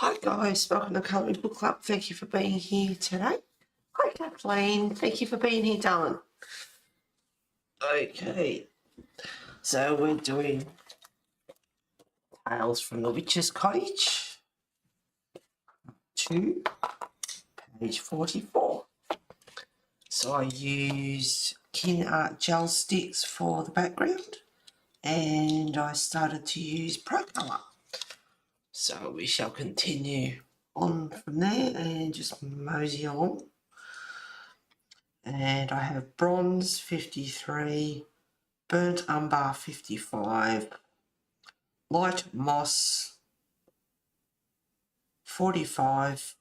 Hi guys, welcome to Colouring Book Club. Thank you for being here today. Hi Kathleen, thank you for being here, darling. Okay, so we're doing Tales from the Witch's Cottage to page 44. So I use Kin Art gel sticks for the background and I started to use Pro Colour. So we shall continue on from there and just mosey along. And I have bronze 53, burnt umber 55, light moss 45,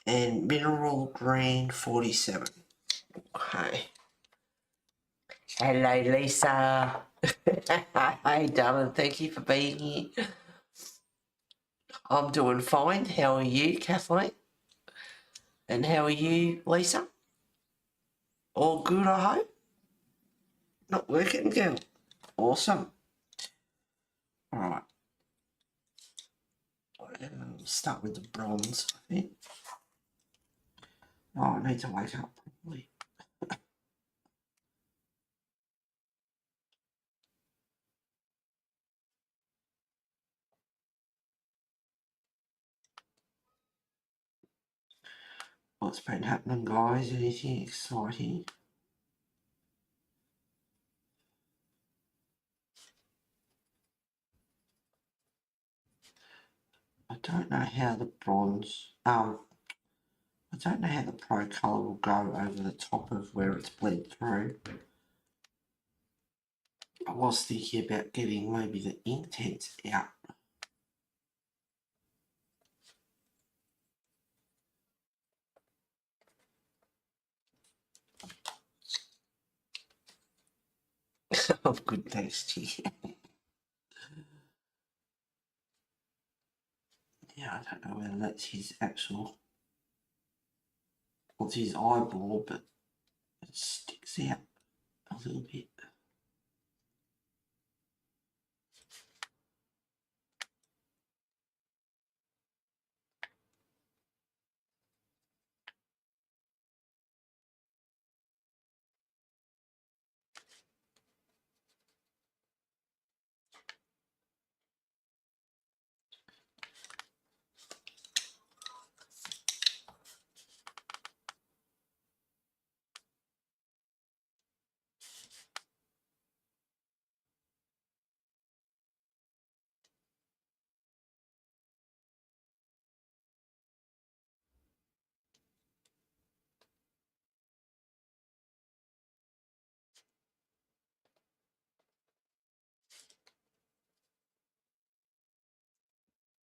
and mineral green 47. Okay. Hello, Lisa. Hey, darling. Thank you for being here. I'm doing fine. How are you, Kathleen? And how are you, Lisa? All good, I hope? Not working, girl? Awesome. All right. Start with the bronze, I think. Oh, I need to wake up properly. What's been happening, guys? Anything exciting? I don't know how the bronze, I don't know how the Pro Colour will go over the top of where it's bled through. I was thinking about getting maybe the Inktense out. Of good taste here. Yeah, I don't know whether that's his actual, what's his eyeball, but it sticks out a little bit.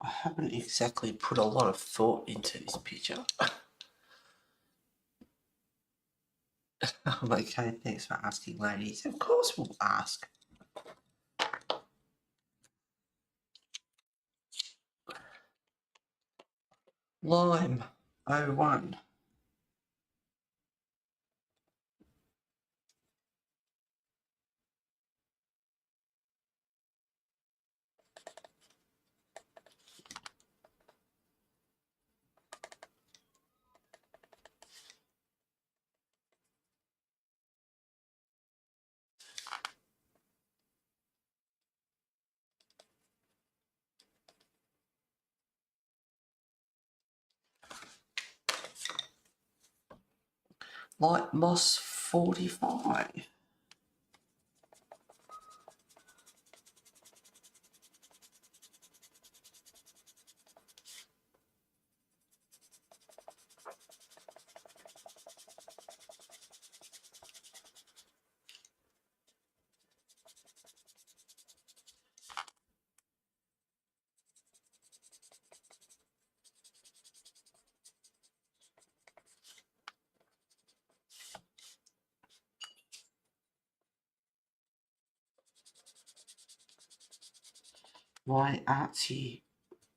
I haven't exactly put a lot of thought into this picture. I'm okay, thanks for asking, ladies. Of course we'll ask. Lime 01. Light moss 45. My artsy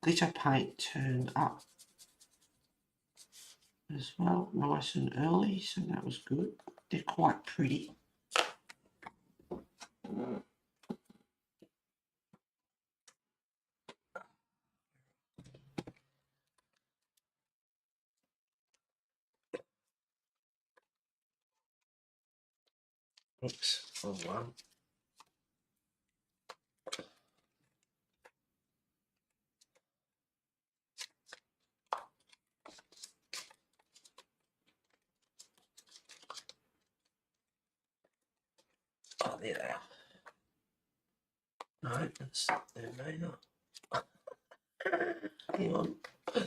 glitter paint turned up as well, nice and early, so that was good. They're quite pretty. Oops, wrong one. Oh, there they are. No, that's there, may not. Hang on. There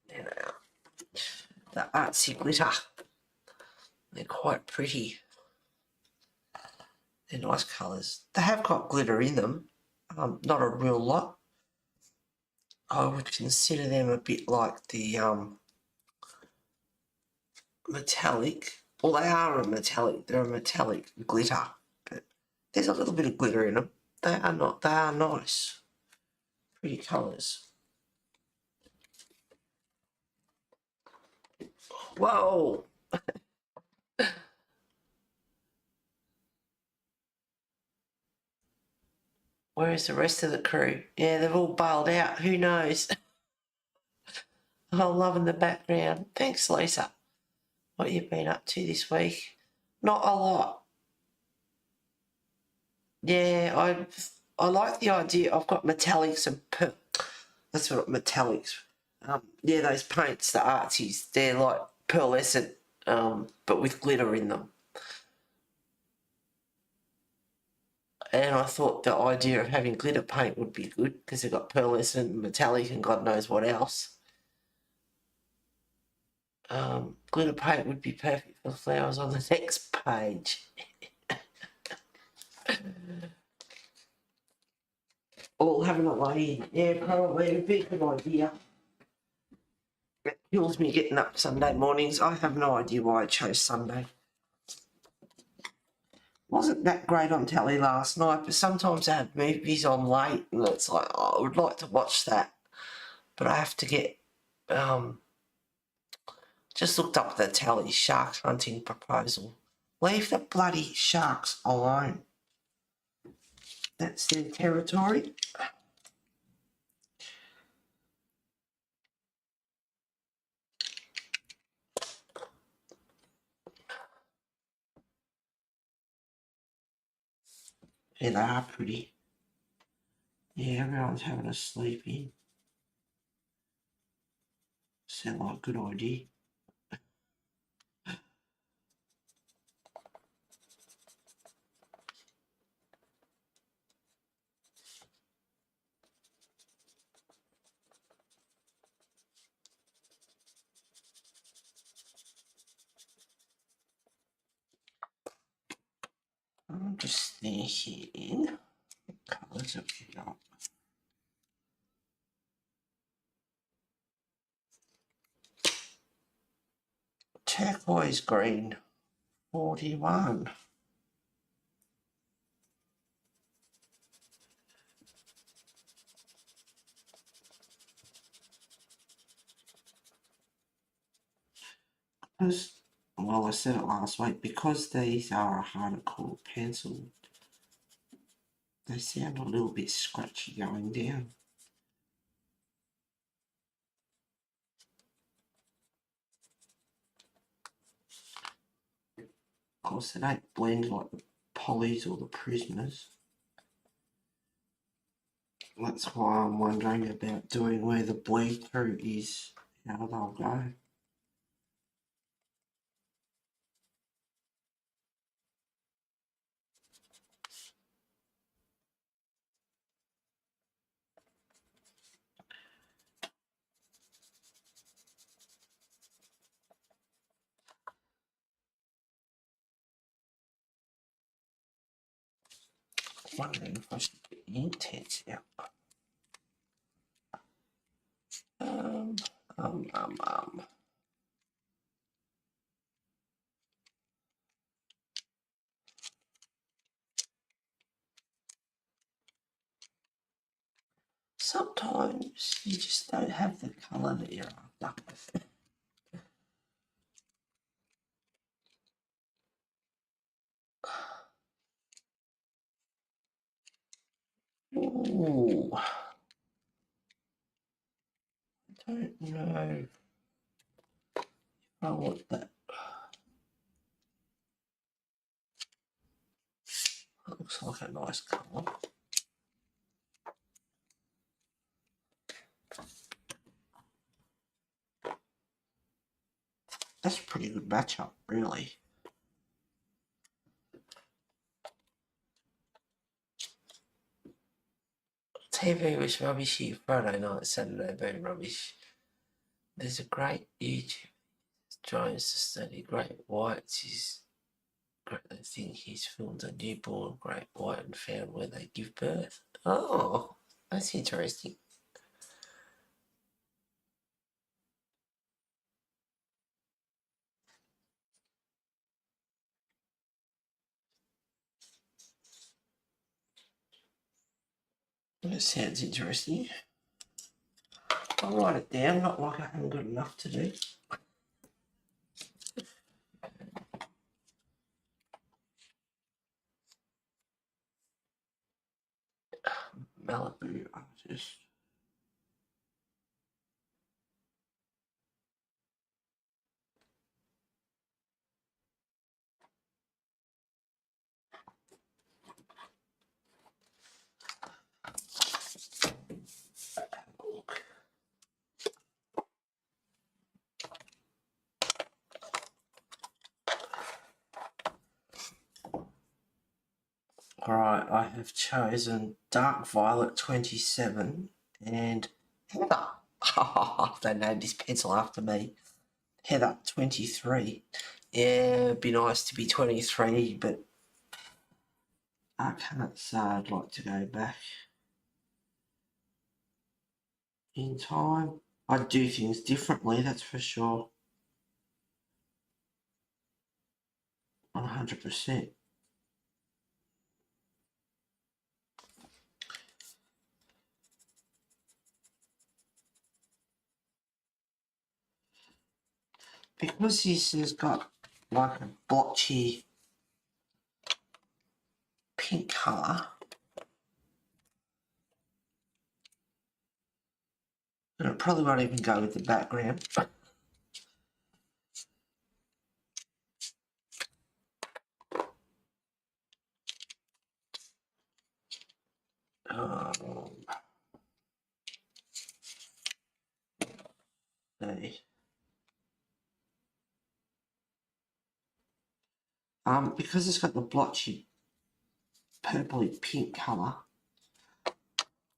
they are. The artsy glitter. They're quite pretty. They're nice colours. They have got glitter in them. Not a real lot. I would consider them a bit like the metallic. Well, they are a metallic. They're a metallic glitter, but there's a little bit of glitter in them. They are not. They are nice, pretty colours. Whoa! Where is the rest of the crew? Yeah, they've all bailed out. Who knows? I'm loving the background. Thanks, Lisa. What you been up to this week? Not a lot. Yeah, I like the idea. I've got metallics and that's what metallics. Yeah, those paints, the artsies, they're like pearlescent, but with glitter in them. And I thought the idea of having glitter paint would be good because they've got pearlescent, metallic, and God knows what else. Glitter paint would be perfect for the flowers on the next page. All having a lay. Yeah, probably a bit good idea. It kills me getting up Sunday mornings. I have no idea why I chose Sunday. Wasn't that great on telly last night, but sometimes I have movies on late and it's like, oh, I would like to watch that. But I have to get, just looked up the telly, shark hunting proposal. Leave the bloody sharks alone. That's their territory. Yeah, they are pretty. Yeah, everyone's having a sleep in. Sound like a good idea. I'm just thinking, colours have we got? Turquoise green, 41. Because, well, I said it last week, because these are a harder core pencil, they sound a little bit scratchy going down. Of course, they don't blend like the polys or the prismas. That's why I'm wondering about doing where the bleed through is, how they'll go. Wondering if I should get the intents out. Um. Sometimes you just don't have the colour that you're after. Ooh. I don't know if I want that. like a nice colour. That's a pretty good matchup, really. TV was rubbishy. Friday night, Saturday been rubbish. There's a great YouTube trying to study great whites. He's great. I think he's filmed a newborn great white and found where they give birth. Oh, that's interesting. That sounds interesting. I'll write it down, not like I haven't got enough to do. Malibu artist. Alright, I have chosen Dark Violet 27 and Heather. They named this pencil after me. Heather 23. Yeah, it'd be nice to be 23, but I can't say I'd like to go back in time. I'd do things differently, that's for sure. 100%. Because this has got like a blotchy pink colour, and it probably won't even go with the background. Because it's got the blotchy purpley pink colour,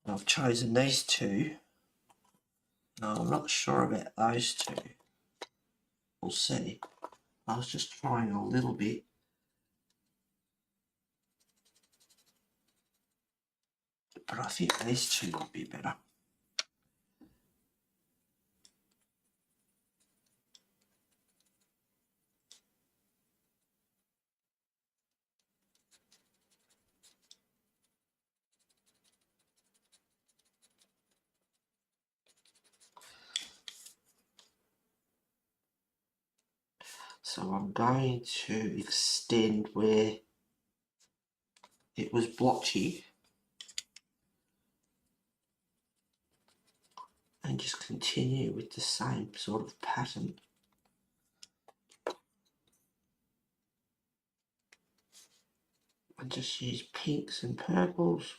I've chosen these two. No, I'm not sure about those two. We'll see. I was just trying a little bit. But I think these two would be better. So I'm going to extend where it was blotchy and just continue with the same sort of pattern. And just use pinks and purples.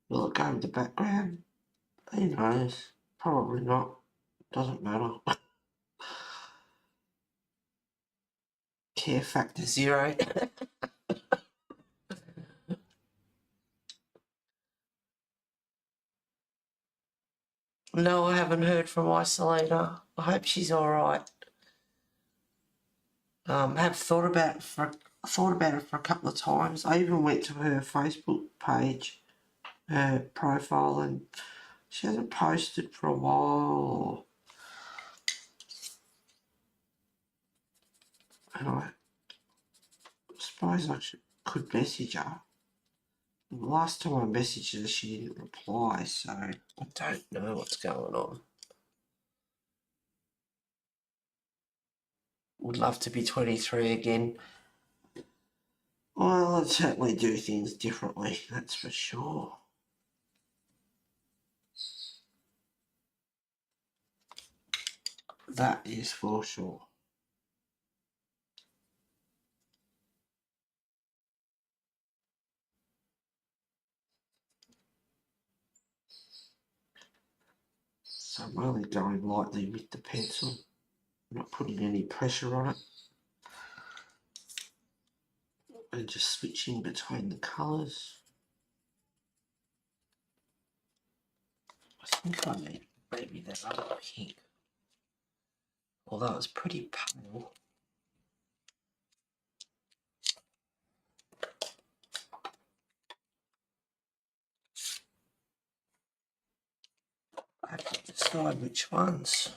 Will it go with the background? Who knows? Probably not. Doesn't matter. Care factor 0. No, I haven't heard from Isolina. I hope she's alright. Have thought about it for a couple of times. I even went to her Facebook page, her profile, and she hasn't posted for a while. And I suppose I could message her. The last time I messaged her, she didn't reply, so I don't know what's going on. Would love to be 23 again. Well, I'd certainly do things differently, that's for sure. That is for sure. So I'm only going lightly with the pencil, I'm not putting any pressure on it, and just switching between the colours. I think I need maybe that other pink, although it's pretty pale. I have to decide which ones.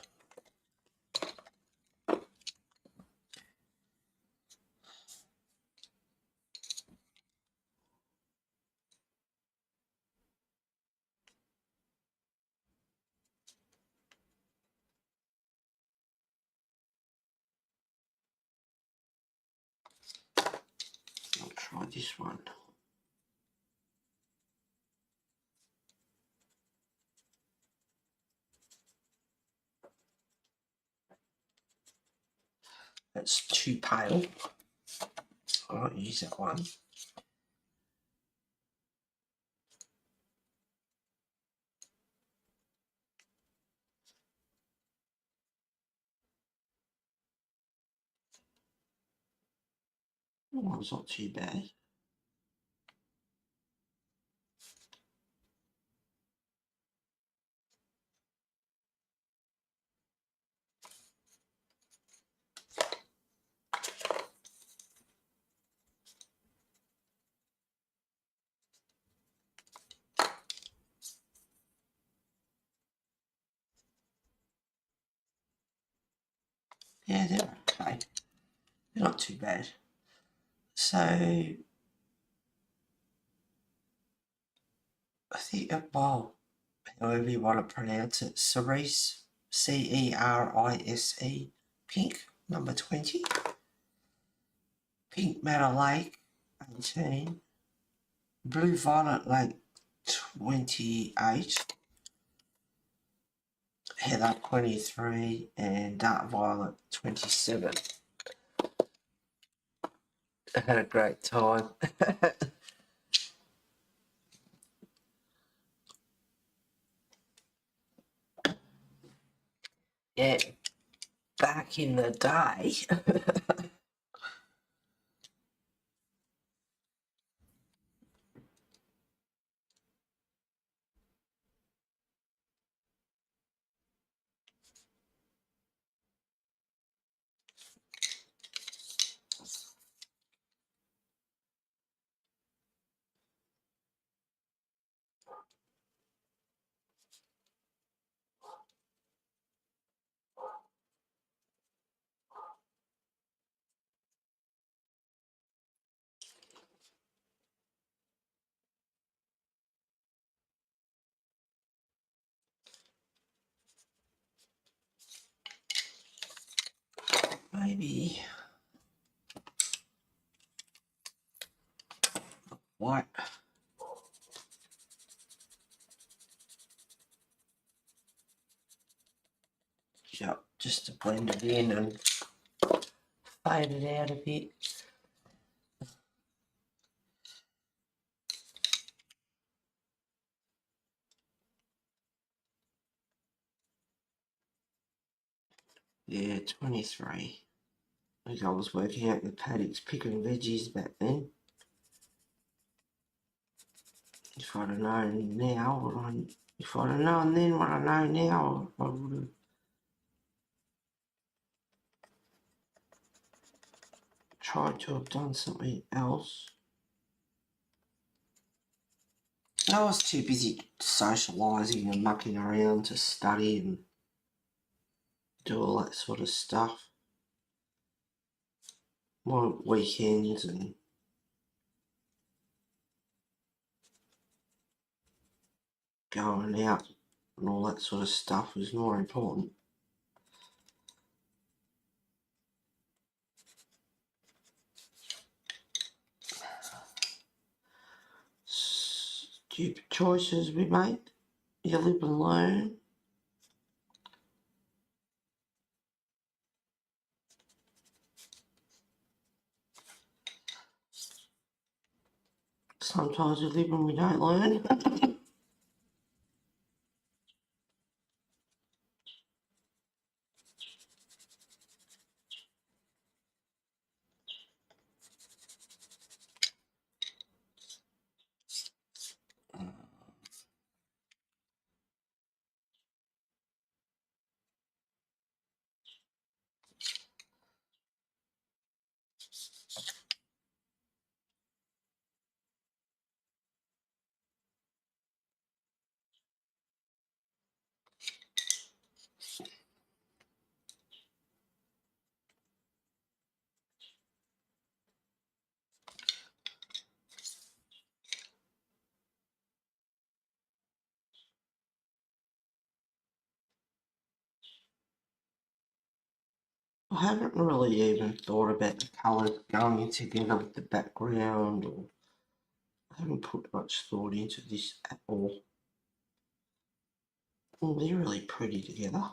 I'll try this one. That's too pale. I won't use that one. Oh, it's not too bad. Yeah, they're okay. They're not too bad. So, I think, well, however you want to pronounce it, cerise, C-E-R-I-S-E, pink, number 20. Pink Meadow Lake, 18. Blue Violet Lake, 28. Heather, 23. And Dark Violet, 27. I had a great time. Yeah, back in the day. Maybe white. Yep, just to blend it in and fade it out a bit. Yeah, 23. I think I was working out the paddocks picking veggies back then. If I'd have known now, if I'd have known then what I know now, I would have tried to have done something else. I was too busy socialising and mucking around to study and do all that sort of stuff. More weekends and going out and all that sort of stuff was more important. Stupid choices we made. You live and learn. Sometimes we live and we don't learn. I haven't really even thought about the colours going together with the background, or I haven't put much thought into this at all. Oh, they're really pretty together.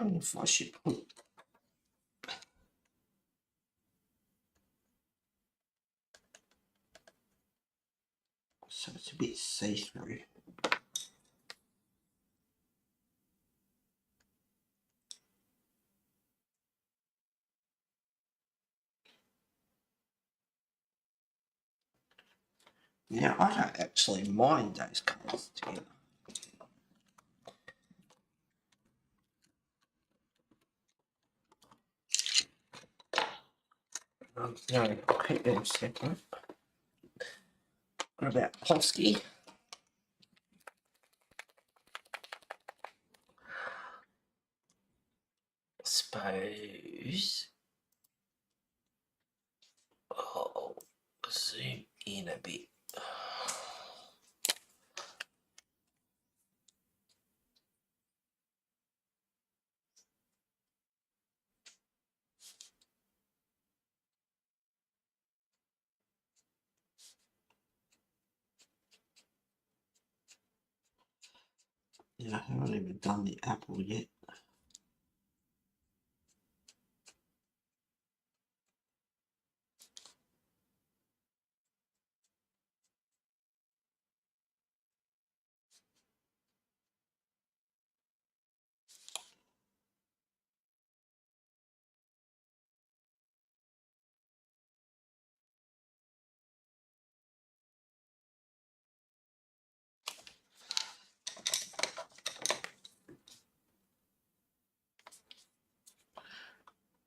I don't know if I should put, so it's a bit see-through. Now, I don't actually mind those colours together. No, I'll keep them separate. What about Polsky? I suppose. Oh, zoom in a bit. Yeah, I haven't even done the apple yet.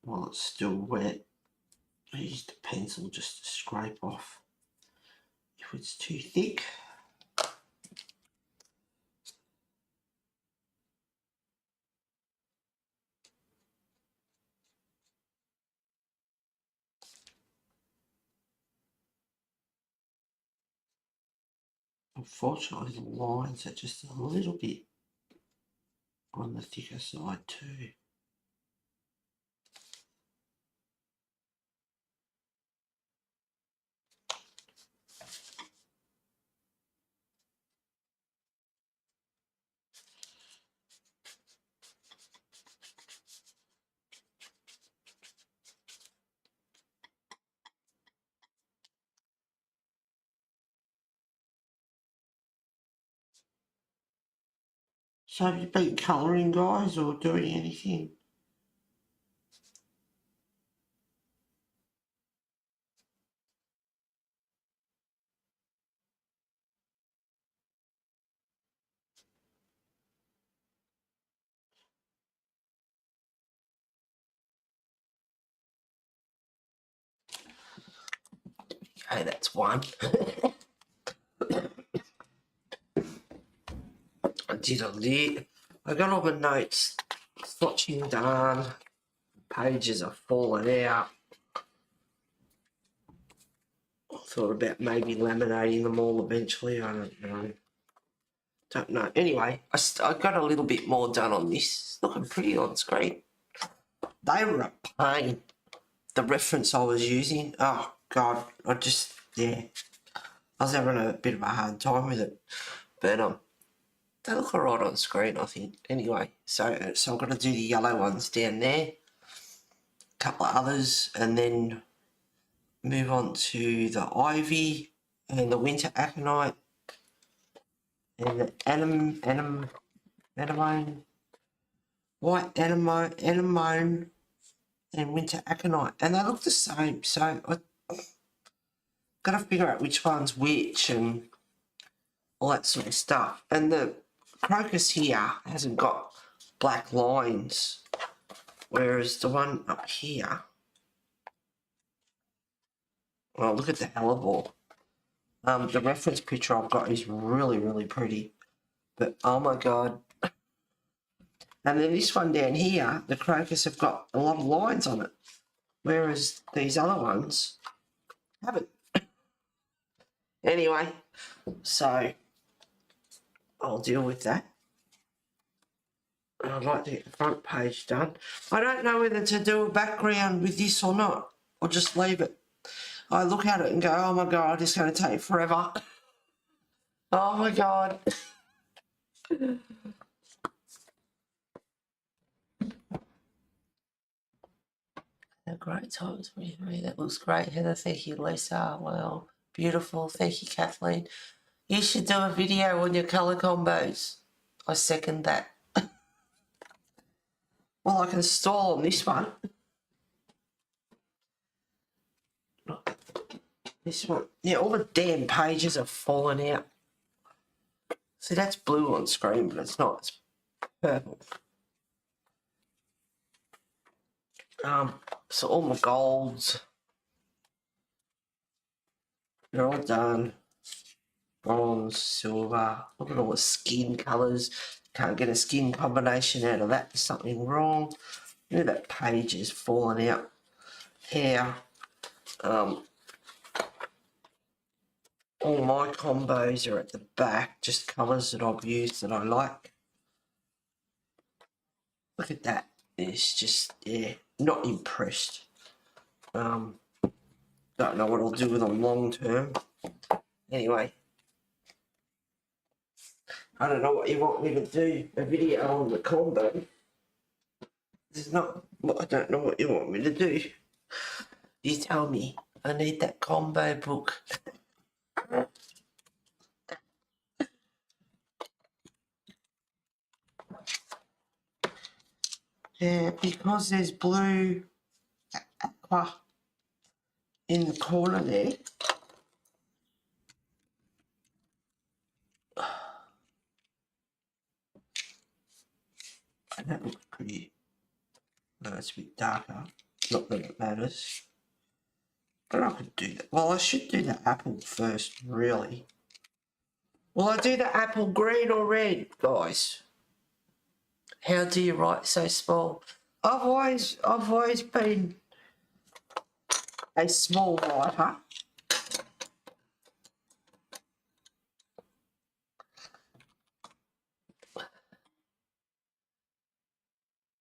While it's still wet, I use the pencil just to scrape off if it's too thick. Unfortunately, the lines are just a little bit on the thicker side too. So have you been colouring, guys, or doing anything? Okay, that's one. I did a lit. I got all the notes swatching done. Pages are falling out. I thought about maybe laminating them all eventually. I don't know. Anyway, I got a little bit more done on this. It's looking pretty on screen. They were a pain. The reference I was using, oh God, I was having a bit of a hard time with it. But they look alright on screen, I think. Anyway, so I'm going to do the yellow ones down there, a couple of others, and then move on to the ivy and the winter aconite and the anemone, white anemone and winter aconite, and they look the same. So I got to figure out which one's which and all that sort of stuff. And the crocus here hasn't got black lines, whereas the one up here, well, look at the hellebore. The reference picture I've got is really, really pretty. But, oh my God. And then this one down here, the crocus have got a lot of lines on it. Whereas these other ones haven't. Anyway, so I'll deal with that. I'd like to get the front page done. I don't know whether to do a background with this or not, or just leave it. I look at it and go, oh my God, it's going to take forever. Oh my God. Great times with me. That looks great, Heather. Thank you, Lisa. Well, beautiful. Thank you, Kathleen. You should do a video on your colour combos. I second that. Well, I can stall on this one. This one. Yeah, all the damn pages have fallen out. See, that's blue on screen, but it's not. It's purple. So all my golds, they're all done. Bronze, silver. Look at all the skin colours. Can't get a skin combination out of that. There's something wrong. You know, that page is falling out. Here. All my combos are at the back, just colours that I've used that I like. Look at that. It's just, yeah, not impressed. Don't know what I'll do with them long term. Anyway, I don't know what you want me to do, a video on the combo. There's not, I don't know what you want me to do. You tell me. I need that combo book. Yeah, because there's blue aqua in the corner there. That looks pretty. No, it's a bit darker. Not that it matters. But I could do that. Well, I should do the apple first, really. Will I do the apple green or red, guys? How do you write so small? I've always been a small writer.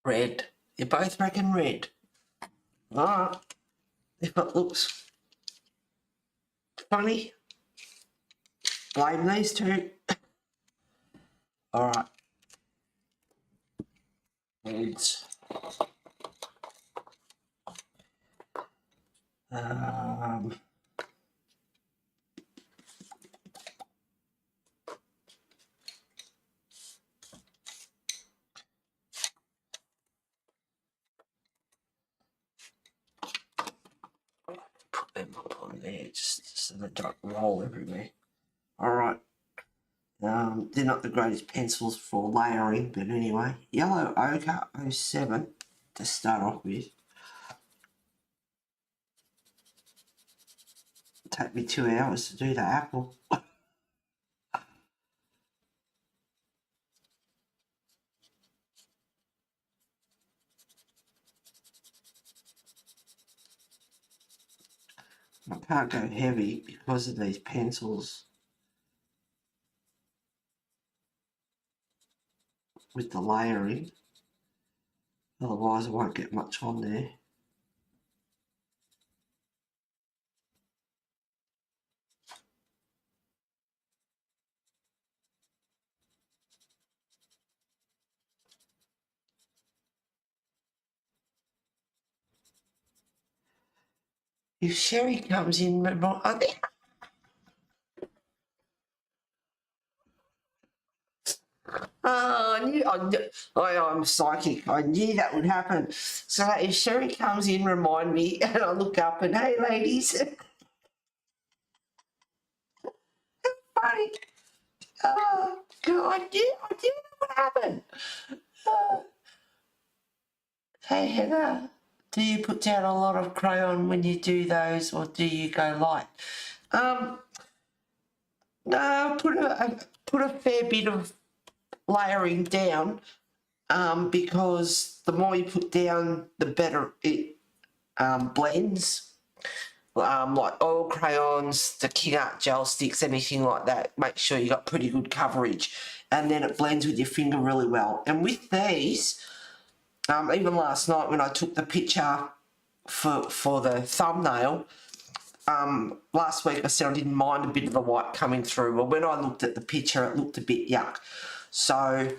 Red. You both reckon red? Alright. If it looks funny, blame these two. Alright. Reds. Put them up on there just so they don't roll everywhere. Alright. They're not the greatest pencils for layering, but anyway. Yellow Ochre 07 to start off with. It'll take me 2 hours to do the apple. I can't go heavy because of these pencils with the layering. Otherwise I won't get much on there. If Sherry comes in, I'm psychic. I knew that would happen. So if Sherry comes in, remind me, and I look up and, hey, ladies. Funny. Oh, God, I knew that would happen. Hey, Heather, do you put down a lot of crayon when you do those, or do you go light? No, put a fair bit of layering down, because the more you put down, the better it blends. Like oil crayons, the King Art gel sticks, anything like that, make sure you got pretty good coverage, and then it blends with your finger really well. And with these, even last night when I took the picture for the thumbnail, last week I said I didn't mind a bit of the white coming through. Well, when I looked at the picture, it looked a bit yuck. So,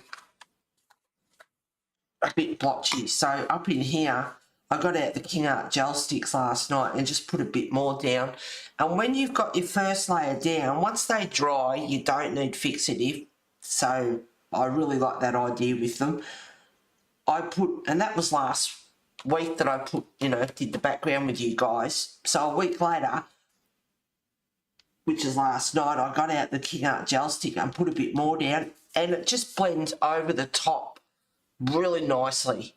a bit blotchy. So up in here, I got out the King Art gel sticks last night and just put a bit more down. And when you've got your first layer down, once they dry, you don't need fixative. So I really like that idea with them. I put, and that was last week that I put, did the background with you guys. So a week later, which is last night, I got out the King Art gel stick and put a bit more down, and it just blends over the top really nicely.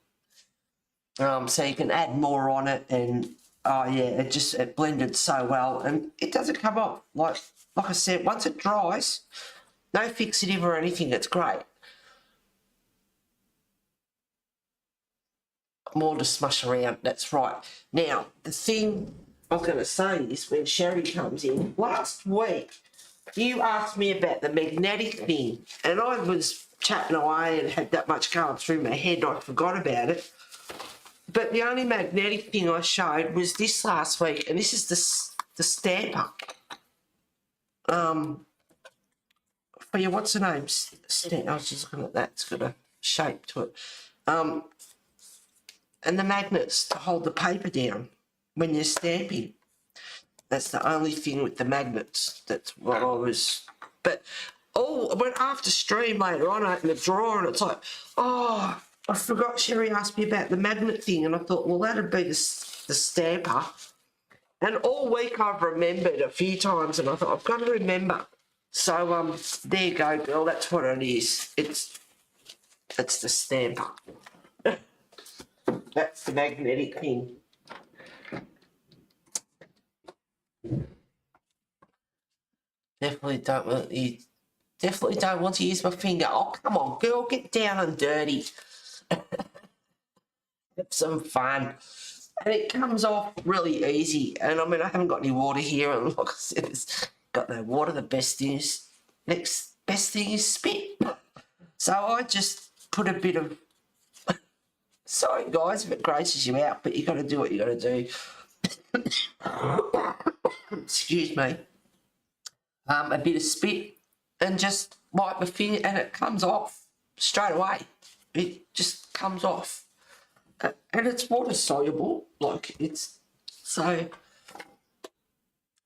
So you can add more on it, and oh yeah, it blended so well, and it doesn't come off. Like I said, once it dries, no fixative or anything, it's great. More to smush around, that's right. Now, the thing I was going to say is when Sherry comes in, last week you asked me about the magnetic thing, and I was chatting away and had that much going through my head I forgot about it. But the only magnetic thing I showed was this last week, and this is the stamper. For your, what's the name? I was just looking at that, it's got a shape to it. And the magnets to hold the paper down when you're stamping. That's the only thing with the magnets. That's what I was... But, I went after stream later on, I opened the drawer, and it's like, oh, I forgot Sherry asked me about the magnet thing, and I thought, well, that'd be the stamper. And all week I've remembered a few times, and I thought, I've got to remember. So, there you go, girl, that's what it is. It's the stamper. That's the magnetic thing. Definitely don't want to use my finger. Oh, come on, girl, get down and dirty. Have some fun. And it comes off really easy. And I mean, I haven't got any water here, and like I said, it's got no water. The best thing is spit. So I just put a bit of... Sorry, guys, if it graces you out, but you got to do what you got to do. Excuse me. A bit of spit, and just wipe my finger, and it comes off straight away. It just comes off. And it's water soluble, like it's... So,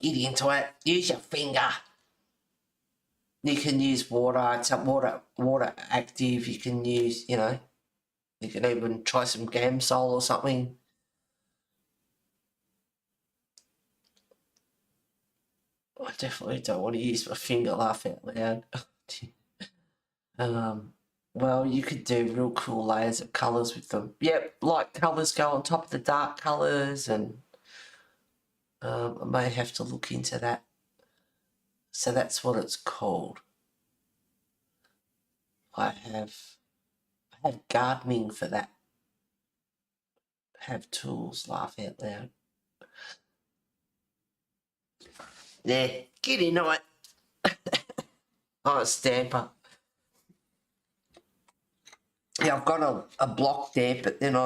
get into it. Use your finger. You can use water. It's a water active. You can use, you can even try some Gamsol or something. I definitely don't want to use my finger, laugh out loud. Well, you could do real cool layers of colours with them. Yep, light colours go on top of the dark colours, and I may have to look into that. So that's what it's called. I have gardening for that. Have tools, laugh out loud. Yeah, get into it. Oh, a stamper. Yeah, I've got a block there, but then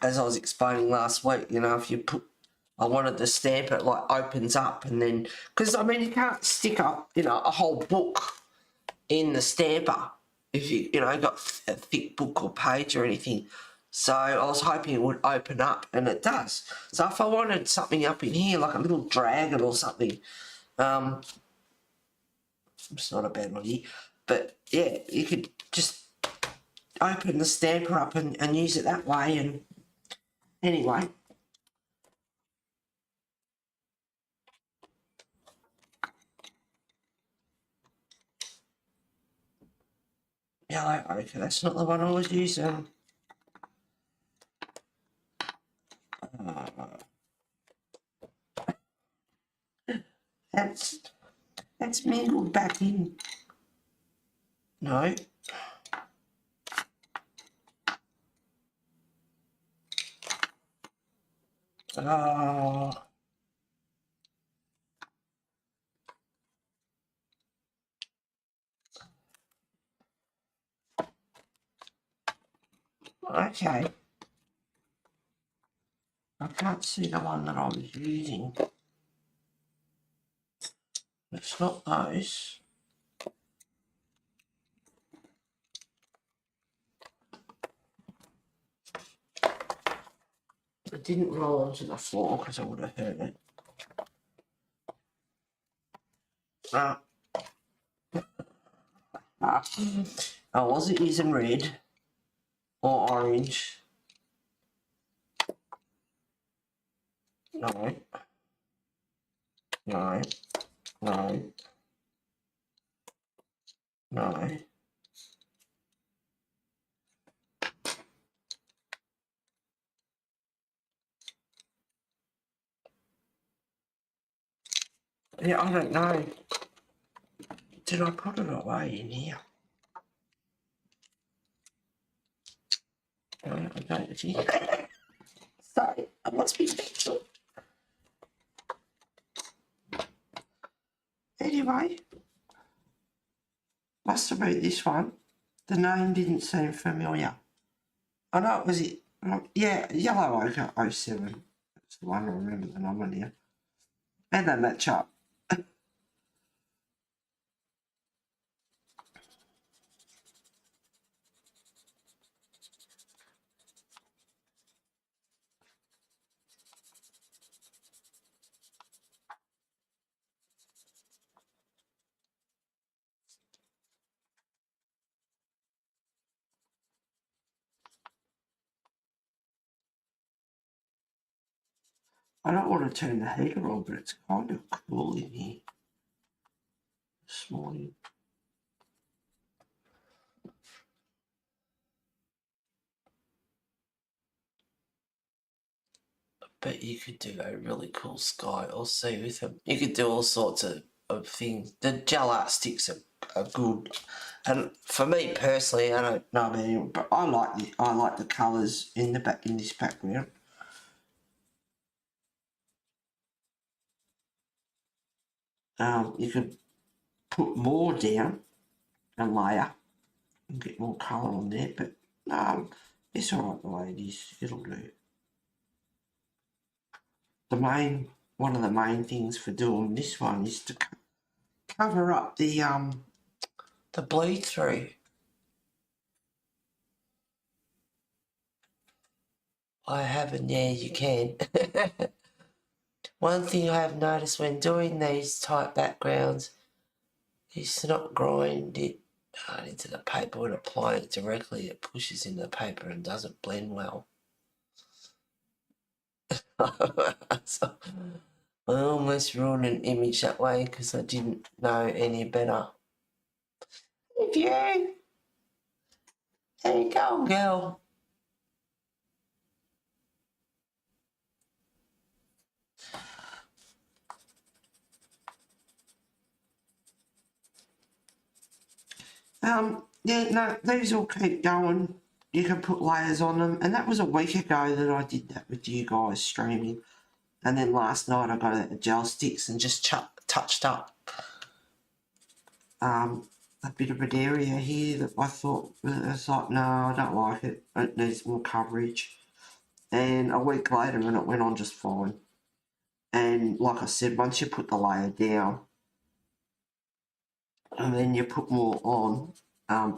as I was explaining last week, if you put... I wanted the stamper, like, opens up, and then... Because, I mean, you can't stick up, a whole book in the stamper if you, got a thick book or page or anything. So I was hoping it would open up, and it does. So if I wanted something up in here, like a little dragon or something, it's not a bad idea, but yeah, you could just open the stamper up and use it that way. And anyway, yeah, I reckon that's not the one I was using. That's mingled back in. No. Oh. Okay. I can't see the one that I was using. It's not those. It didn't roll onto the floor because I would have heard it. I wasn't using red or orange. No. No. No. No. Yeah, I don't know. Did I put it away in here? No, I don't see. Sorry, I must be fixing. Anyway, must have been this one. The name didn't seem familiar. I know it was it. Yeah, Yellow Ochre 07. That's the one I remember the number now. And they match up. I don't want to turn the heater on, but it's kind of cool in here this morning. But you could do a really cool sky or sea with them. You could do all sorts of things. The gel art sticks are good. And for me personally, I don't know about anyone, but I like the colours in this background. You could put more down and layer and get more colour on there, but it's alright the way it is. It'll do. One of the main things for doing this one is to cover up the bleed through. I haven't, yeah, you can. One thing I have noticed when doing these type backgrounds is to not grind it into the paper and apply it directly. It pushes into the paper and doesn't blend well. So I almost ruined an image that way because I didn't know any better. If you, there you go, girl. Yeah, no, these all keep going. You can put layers on them, and that was a week ago that I did that with you guys streaming. And then last night I got out the gel sticks and just touched up a bit of an area here that I thought was like, no, I don't like it. It needs more coverage. And a week later, and it went on just fine. And like I said, once you put the layer down, and then you put more on,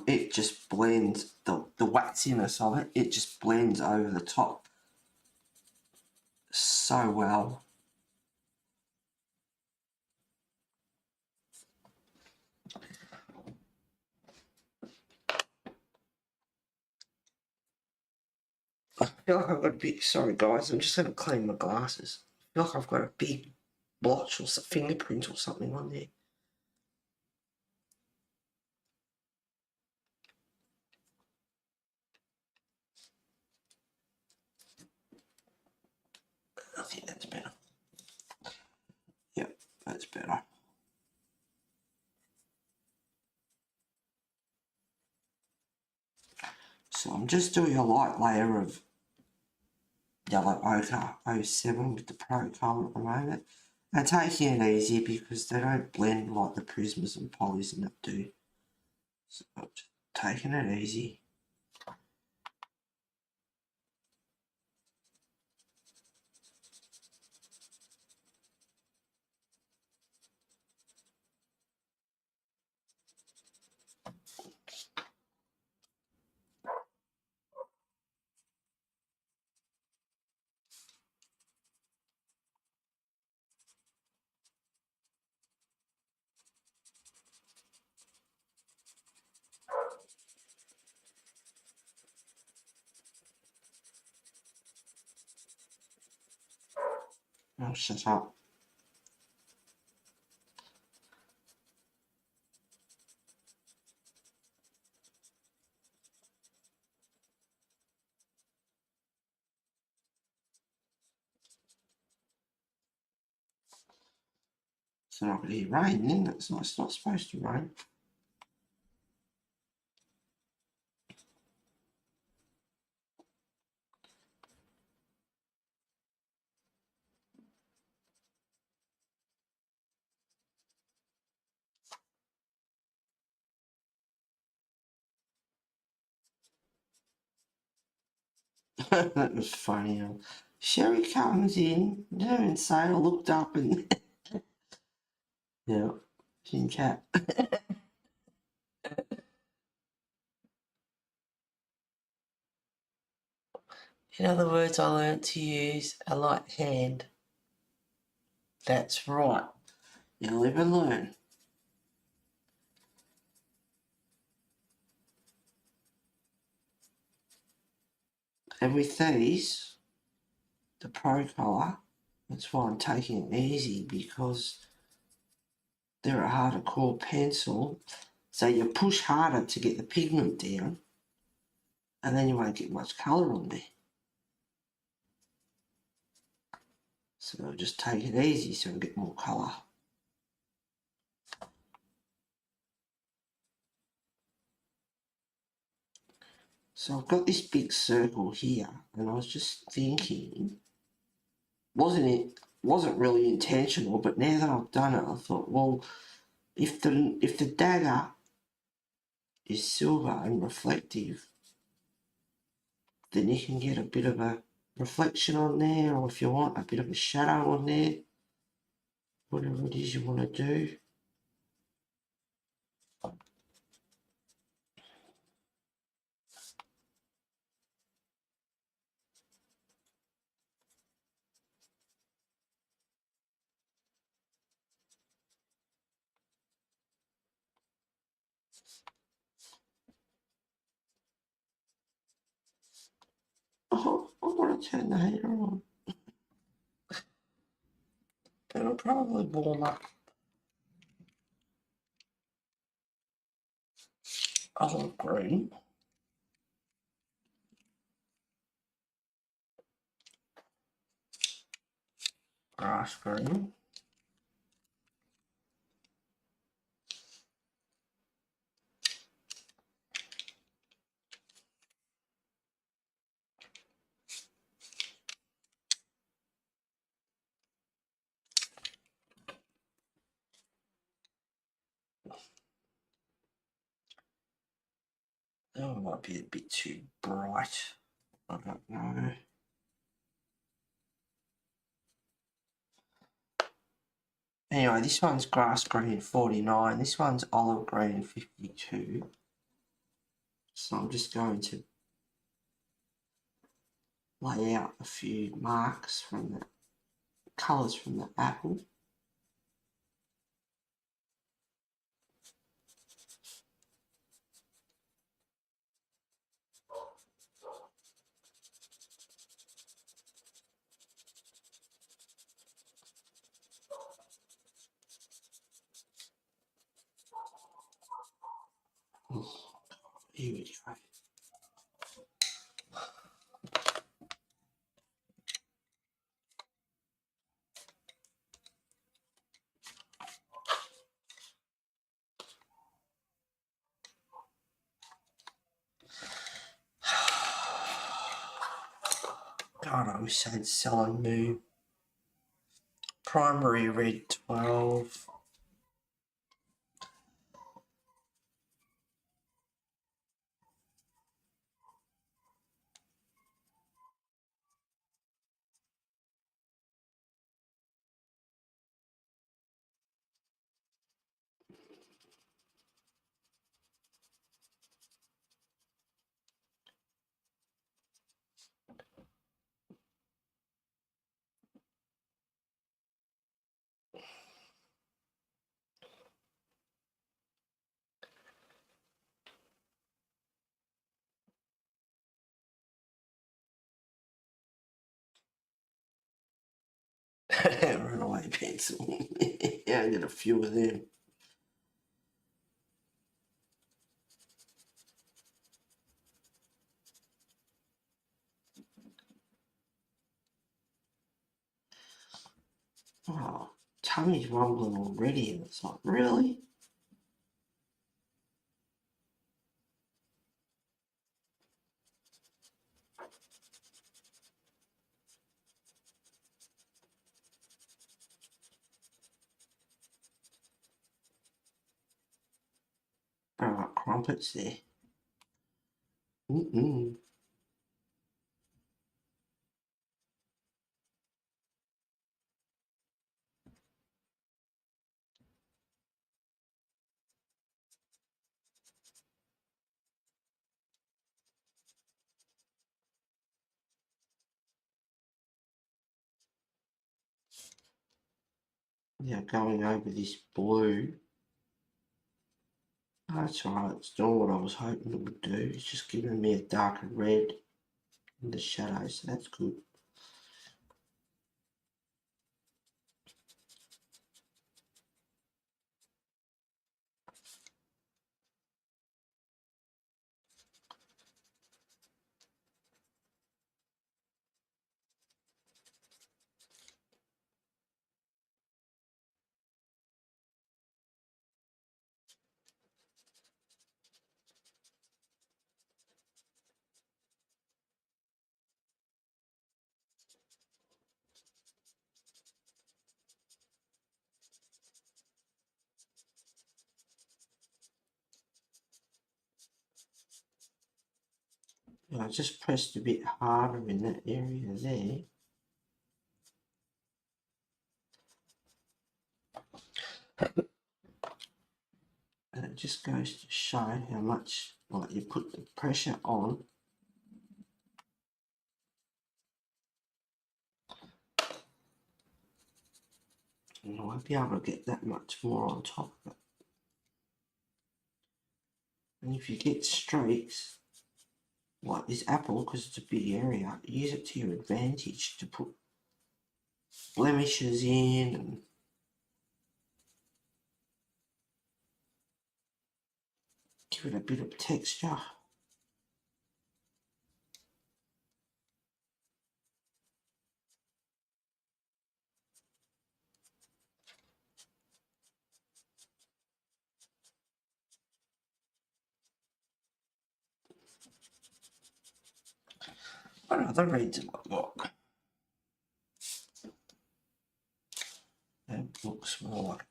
it just blends, the waxiness of it, it just blends over the top so well. I feel like I've got a big, sorry guys, I'm just going to clean my glasses. I feel like I've got a big blotch or fingerprint or something on there. I think that's better. Yep, that's better. So I'm just doing a light layer of yellow ochre 07 with the Pro Color at the moment. And taking it easy because they don't blend like the Prismas and Polys and that do. So just taking it easy. Oh, shut up. It's not really rain, isn't it? It's not supposed to rain. That was funny. Sherry comes in, didn't even say, I looked up and yeah, she's cat. In other words, I learnt to use a light hand. That's right. You'll live and learn. And with these, the Pro Color, that's why I'm taking it easy, because they're a harder core pencil. So you push harder to get the pigment down, and then you won't get much colour on there. So just take it easy so you get more colour. So I've got this big circle here, and I was just thinking, wasn't really intentional, but now that I've done it, I thought, well, if the dagger is silver and reflective, then you can get a bit of a reflection on there, or if you want a bit of a shadow on there, whatever it is you want to do. Oh, I want to turn the heater on. But it'll probably warm up. Olive green. Grass green. That one might be a bit too bright. I don't know. Anyway, this one's grass green 49. This one's olive green 52. So I'm just going to lay out a few marks from the colours from the apple. Here we go. God, I wish I'd selling Moo. Primary red 12. Runaway pencil. Yeah, I get a few of them. Oh, tummy's rumbling already, and it's like, really? Alright, crumpets there. Yeah, going over this blue. That's alright, it's doing what I was hoping it would do. It's just giving me a darker red in the shadow, so that's good. Yeah, I just pressed a bit harder in that area there. And it just goes to show how much, like, you put the pressure on. And I won't be able to get that much more on top of it. And if you get streaks, like this apple, because it's a big area, use it to your advantage to put blemishes in and give it a bit of texture. What other reds have I got? That looks more like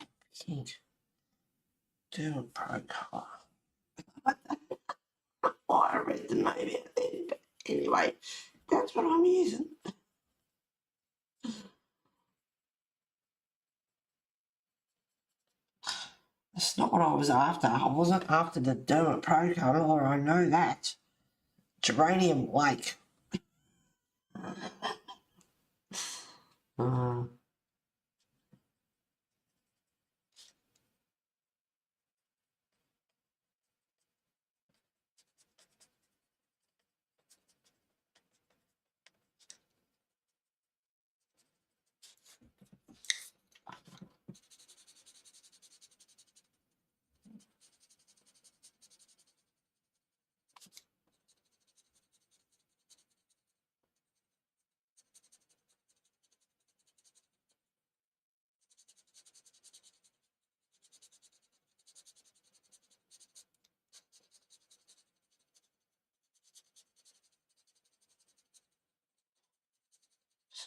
pink. Do a pro colour. Oh, I read the name out there, but anyway, that's what I'm using. That's not what I was after. I wasn't after the Dermot Pro colour, I know that. Geranium Lake.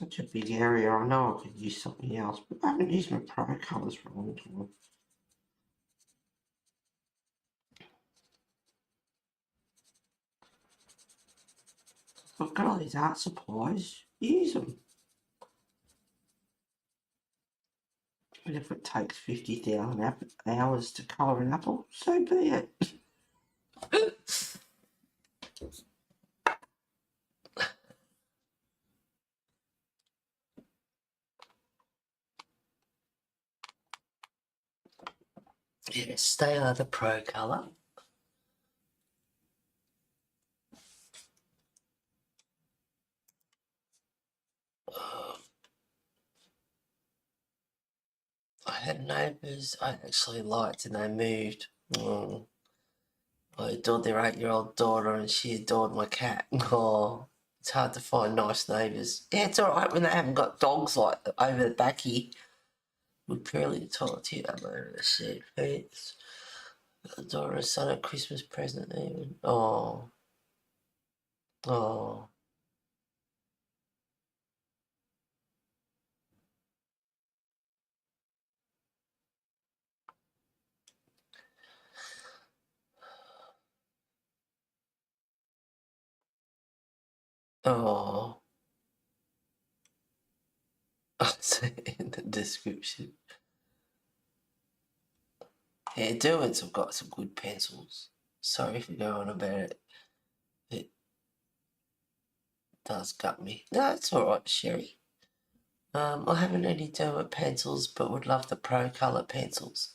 such a big area. I know I could use something else, but I haven't used my Pro colours for a long time. I've got all these art supplies. Use them. And if it takes 50,000 hours to colour an apple, so be it. Yes, they are the Pro colour. I had neighbours I actually liked and they moved. I adored their 8-year-old daughter and she adored my cat. Oh, it's hard to find nice neighbours. Yeah, it's alright when they haven't got dogs like over the back here. We're purely the toilet here at the moment. The shed pets. The daughter and son a Christmas present even. Oh. Oh. Oh. I'll say in the description. Yeah, Derwents have got some good pencils. Sorry for going on about it. It does gut me. No, it's alright, Sherry. I haven't any Derwent pencils, but would love the Pro colour pencils.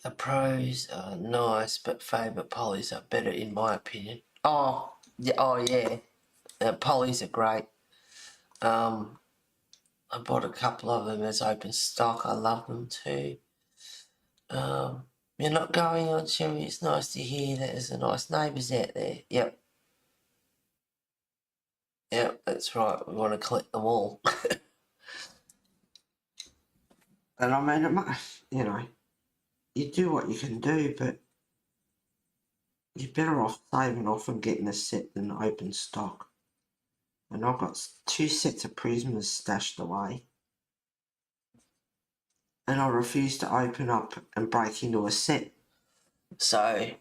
The Pros are nice, but favourite polys are better in my opinion. Oh, yeah. Polys are great. I bought a couple of them as open stock. I love them too. You're not going on, Sherry. It's nice to hear that there's a nice neighbours out there. Yep. Yep, that's right. We want to collect them all. And I mean, you know, you do what you can do, but you're better off saving off and getting a set than open stock. And I've got 2 sets of Prismas stashed away. And I refuse to open up and break into a set. So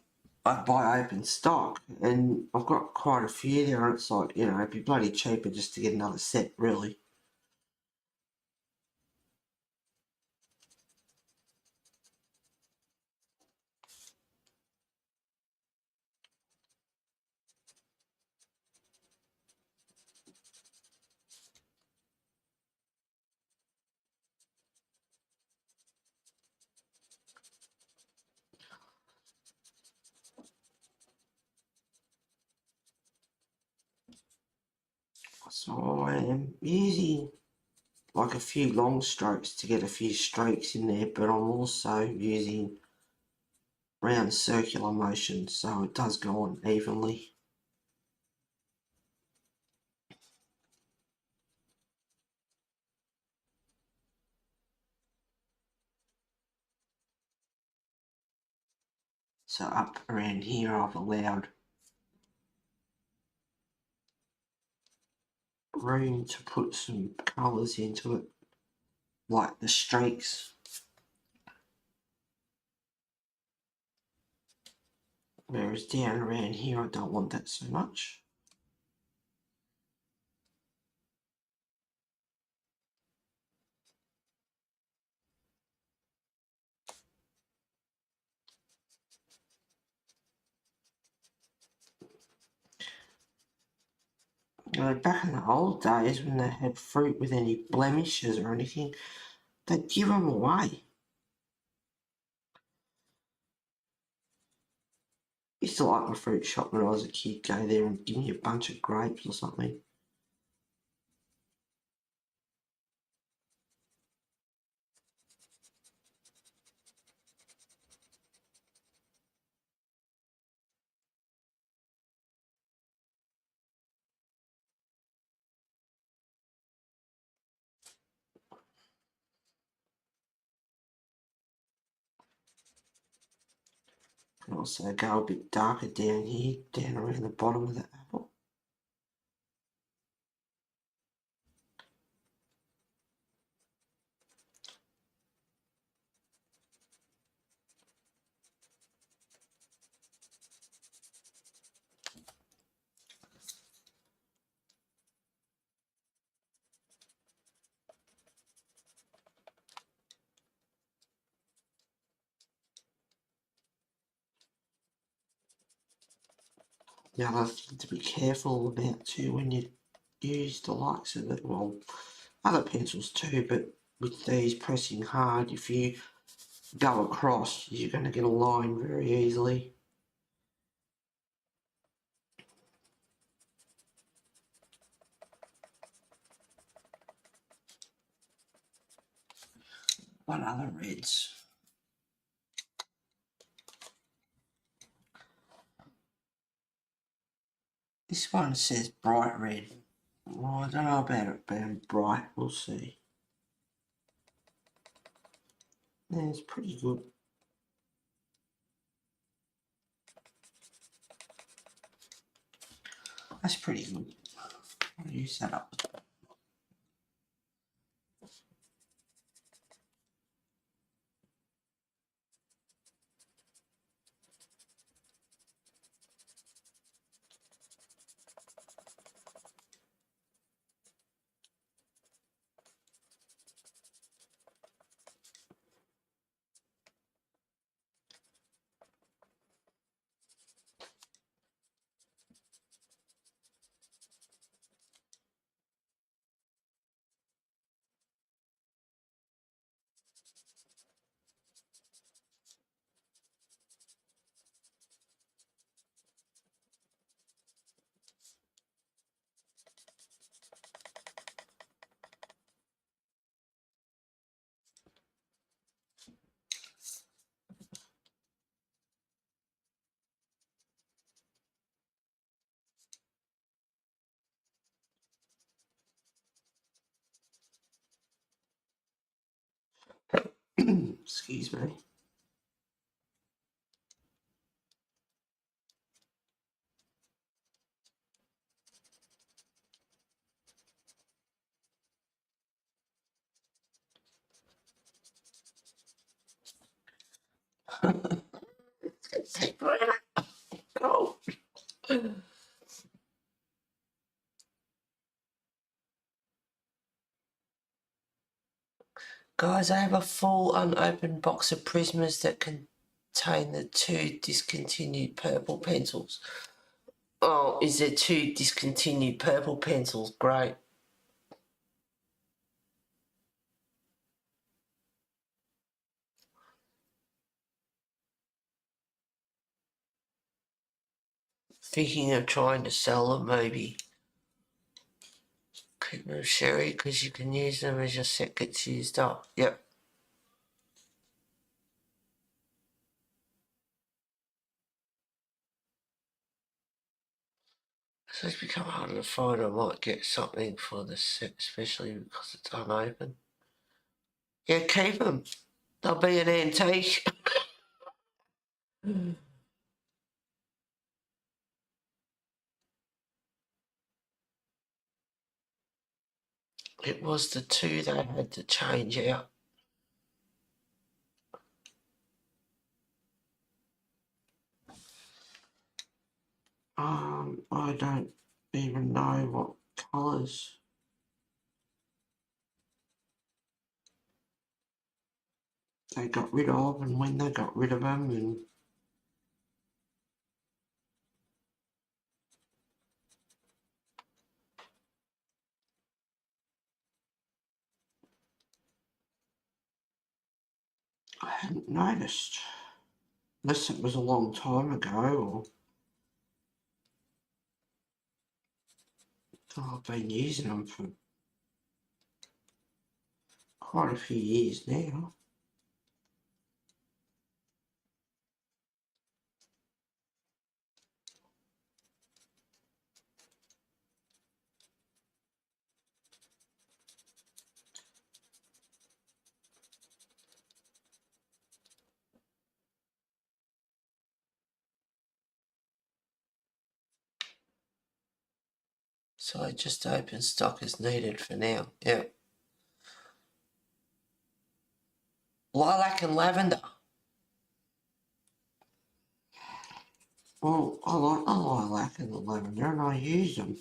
I buy open stock, and I've got quite a few there, and it's like, you know, it'd be bloody cheaper just to get another set, really. So I am using like a few long strokes to get a few strokes in there, but I'm also using round circular motion, so it does go on evenly. So up around here I've allowed room to put some colours into it, like the streaks. Whereas down around here I don't want that so much. You know, back in the old days when they had fruit with any blemishes or anything, they'd give them away. Used to like my fruit shop when I was a kid, go there and give me a bunch of grapes or something. And also go a bit darker down here, down around the bottom of the apple. The other thing to be careful about too when you use the likes of it, well, other pencils too, but with these pressing hard, if you go across, you're going to get a line very easily. What other reds? This one says bright red. Well, I don't know about it being bright, we'll see. Yeah, it's pretty good. That's pretty good. I'll use that up. Excuse me. Oh. Guys, I have a full unopened box of Prismas that contain the 2 discontinued purple pencils. Oh, is there 2 discontinued purple pencils? Great. Thinking of trying to sell them, maybe. Keep them sherry, because you can use them as your set gets used up. Yep. So it's become harder to find. I might get something for the set, especially because it's unopened. Yeah, keep them. They'll be an antique. It was the 2 they had to change out. I don't even know what colours they got rid of and when they got rid of them, and I hadn't noticed. Unless it was a long time ago, or I've been using them for quite a few years now. So I just open stock as needed for now. Yep. Lilac and lavender. Well, I like the lilac and the lavender and I use them.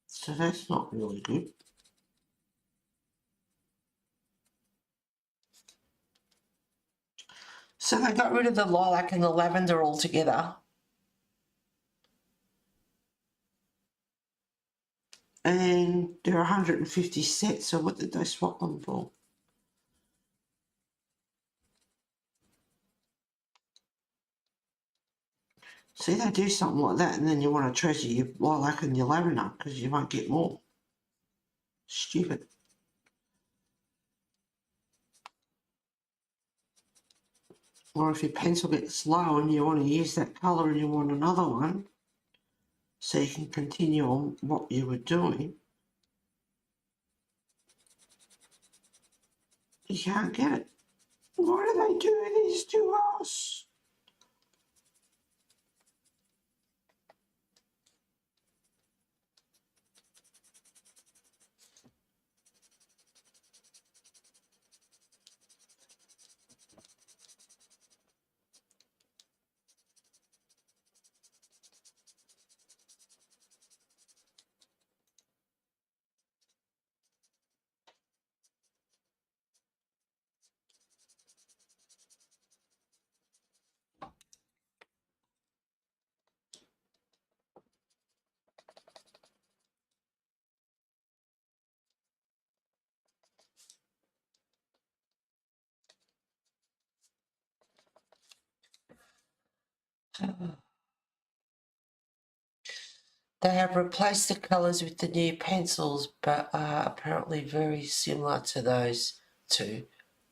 So that's not really good. So they got rid of the lilac and the lavender altogether. And there are 150 sets, so what did they swap them for? See, they do something like that, and then you want to treasure your lilac and your lavender because you won't get more. Stupid. Or if your pencil gets low and you want to use that colour and you want another one, so you can continue on what you were doing, you can't get it. Why do they do this to us? They have replaced the colours with the new pencils, but are apparently very similar to those two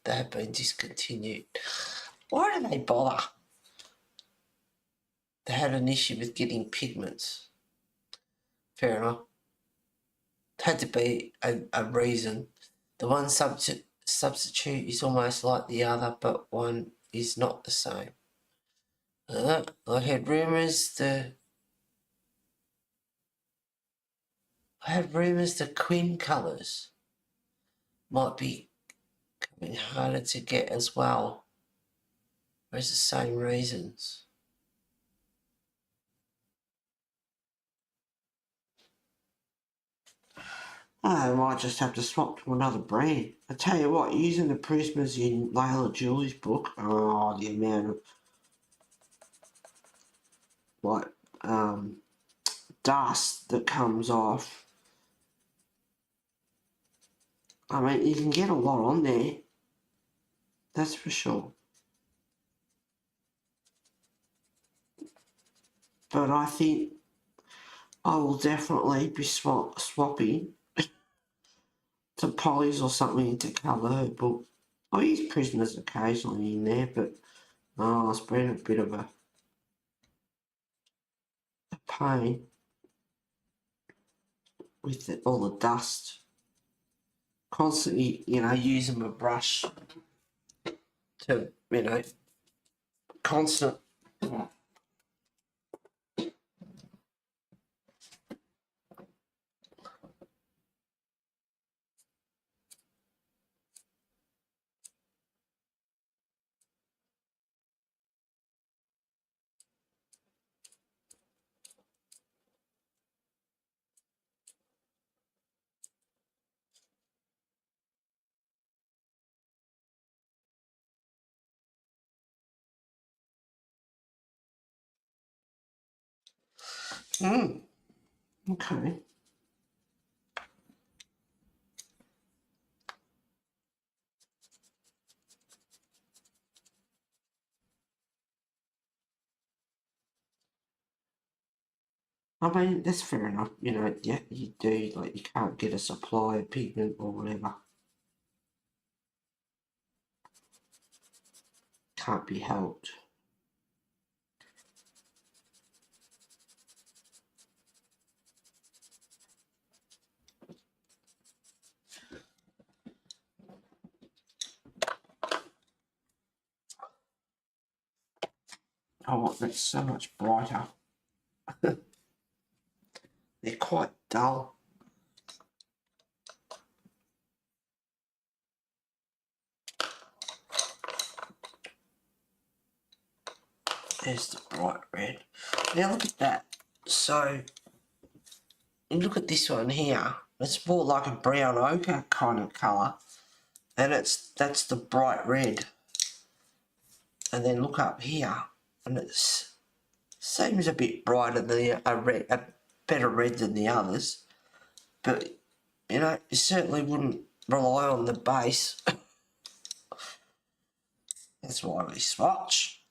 that have been discontinued. Why do they bother? They had an issue with getting pigments. Fair enough. It had to be a reason. The one substitute is almost like the other, but one is not the same. I had rumours the Quinn colours might be coming harder to get as well. Where's the same reasons? I might just have to swap to another brand. I tell you what, using the prismas in Layla Julie's book, oh, the amount of dust that comes off. I mean, you can get a lot on there. That's for sure. But I think I will definitely be swapping to polys or something to colour her book. I use prisoners occasionally in there, but it's been a bit of a pain with all the dust. Constantly, using my brush to, constant. Okay. I mean, that's fair enough. Yeah, you do, like, you can't get a supply of pigment or whatever. Can't be helped. Oh, that's so much brighter. They're quite dull. There's the bright red. Now look at that. So, look at this one here. It's more like a brown ochre kind of colour. And that's the bright red. And then look up here. And it seems a bit brighter than a better red than the others. But, you know, you certainly wouldn't rely on the base. That's why we swatch.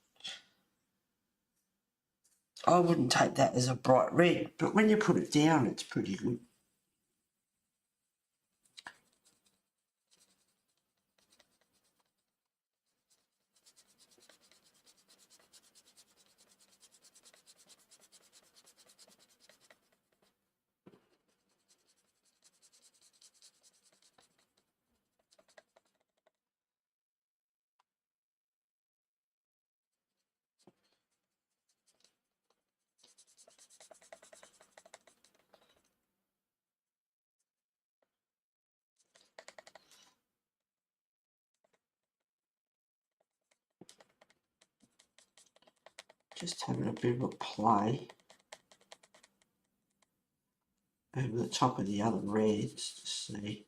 I wouldn't take that as a bright red, but when you put it down, it's pretty good. Just having a bit of a play over the top of the other reds to see.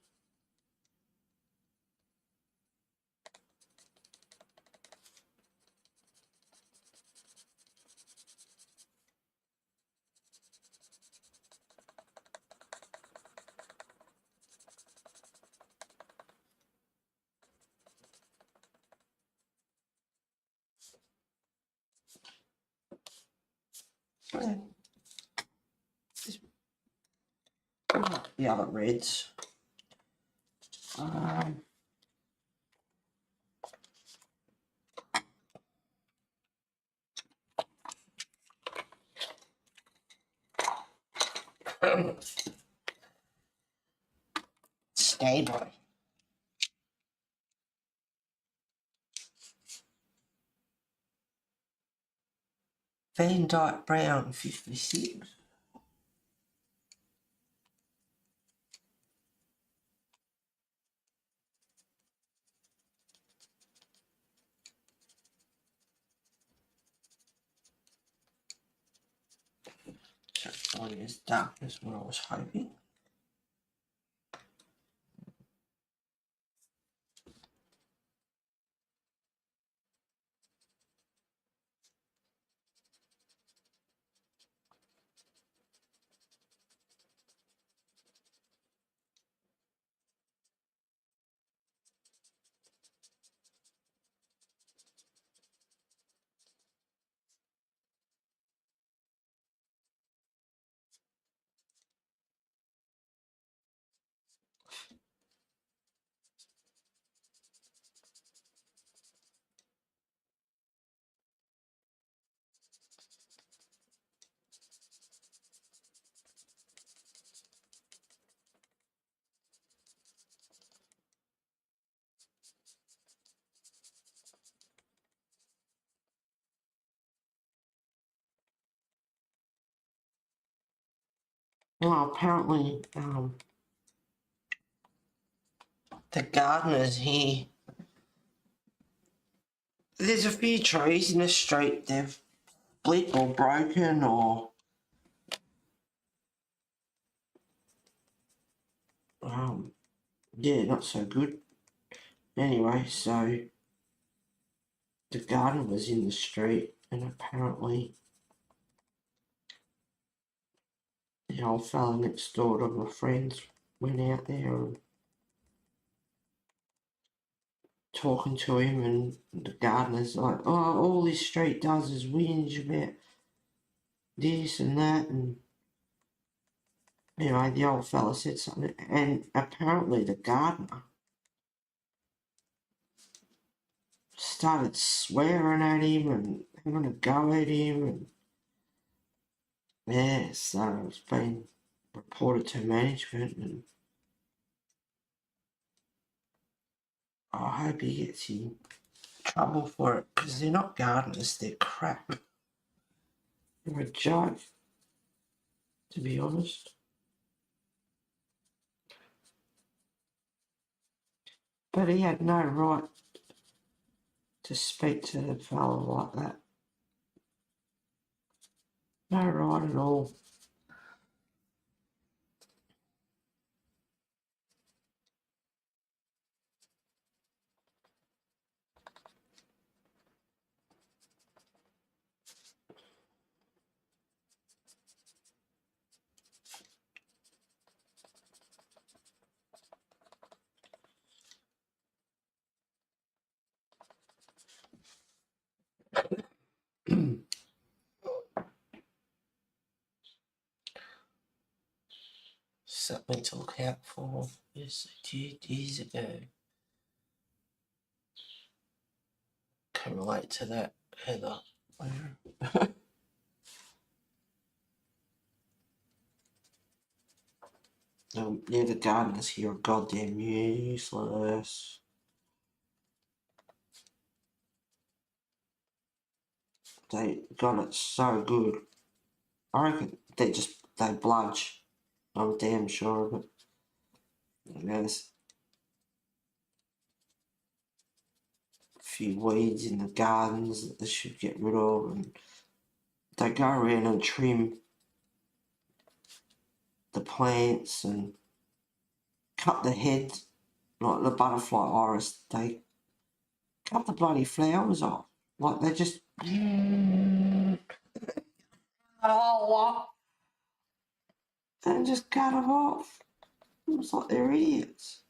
Yeah. The other reds. Stable. Van Dyke Brown 56. So it's not as dark as what I was hoping. Well, apparently the gardeners here, there's a few trees in the street they've split or broken or yeah, not so good. Anyway, so the garden was in the street and apparently the old fella next door to my friends went out there and talking to him, and the gardener's like, oh, all this street does is whinge about this and that, and anyway, the old fella said something, and apparently the gardener started swearing at him and having a go at him, and yeah, so it's been reported to management, and I hope he gets in trouble for it, because they're not gardeners, they're crap. They're a joke, to be honest. But he had no right to speak to the fellow like that. No right at all. meant to look out for. Yes, 2 years ago. Can relate to that, Heather. Yeah, the gardeners here are goddamn useless. They got it so good. I reckon they bludge. I'm damn sure of it. There's a few weeds in the gardens that they should get rid of, and they go around and trim the plants and cut the heads, like the butterfly iris. They cut the bloody flowers off. Like they just oh, and just cut them off. It's like they're idiots.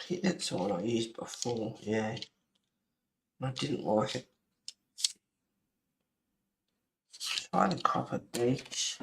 Yeah, that's what I used before, yeah. I didn't like it. Try the copper beach.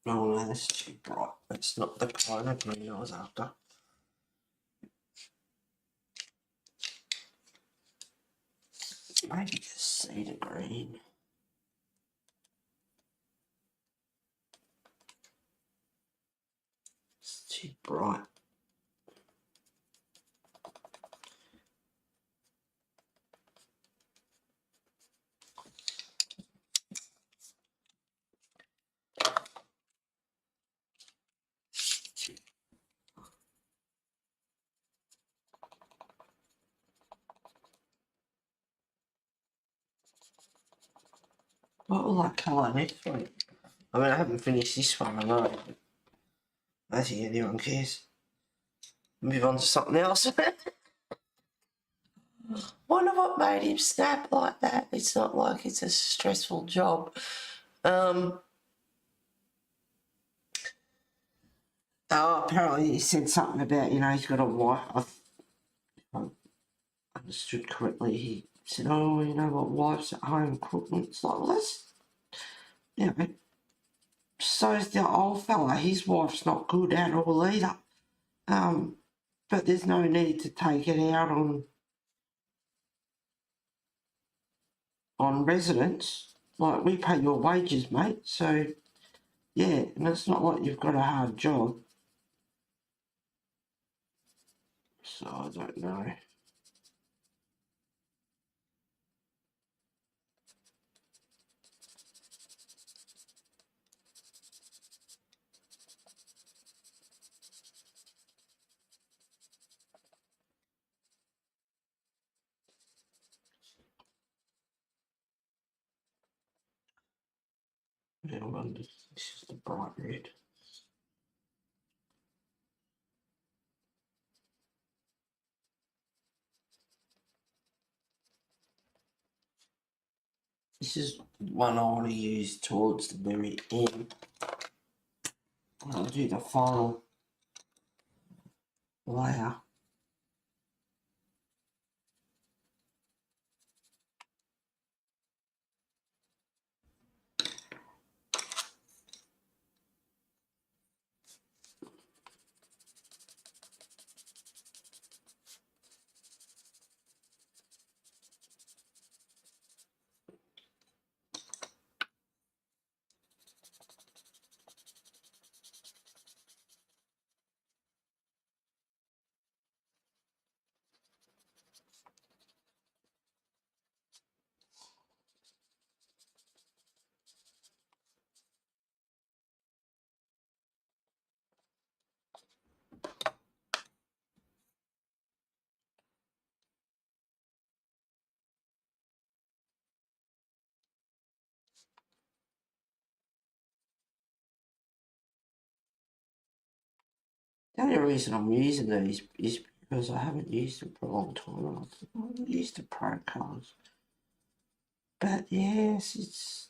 Oh no, that's too bright. That's not the kind of green I was after. Maybe the cedar green. It's too bright. What will I colour next week? I mean, I haven't finished this one, I know. I don't think anyone cares. Move on to something else. Wonder what made him snap like that. It's not like it's a stressful job. Oh, apparently he said something about, he's got a wife. I understood correctly. He said, oh, what, wife's at home cooking. It's like, well, that's, so's the old fella. His wife's not good at all either. But there's no need to take it out on residents. Like, we pay your wages, mate. So, yeah, and it's not like you've got a hard job. So, I don't know. Now, this is the bright red. This is one I want to use towards the very end. I'll do the final layer. The only reason I'm using these is because I haven't used them for a long time. I've used the Pro colours. But yes, it's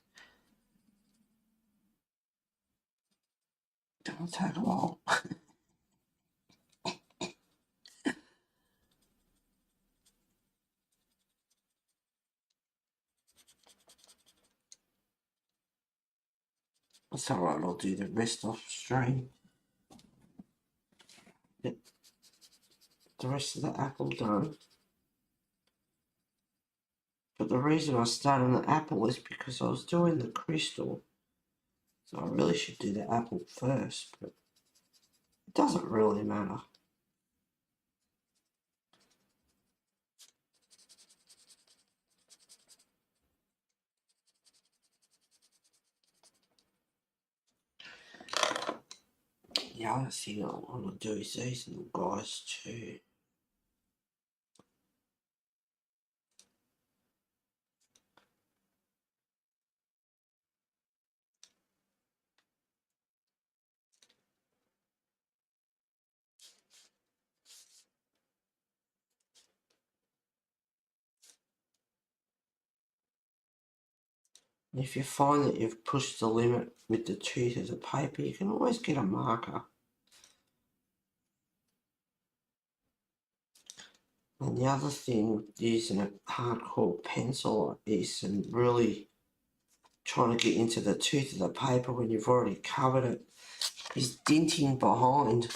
gonna take a while. It's alright, I'll do the rest off stream. Get the rest of the apple done. But the reason I started on the apple is because I was doing the crystal. So I really should do the apple first, but it doesn't really matter. The other thing I want to do is these little guys too. If you find that you've pushed the limit with the tooth of the paper, you can always get a marker. And the other thing with using a hardcore pencil is and really trying to get into the tooth of the paper when you've already covered it is dinting behind.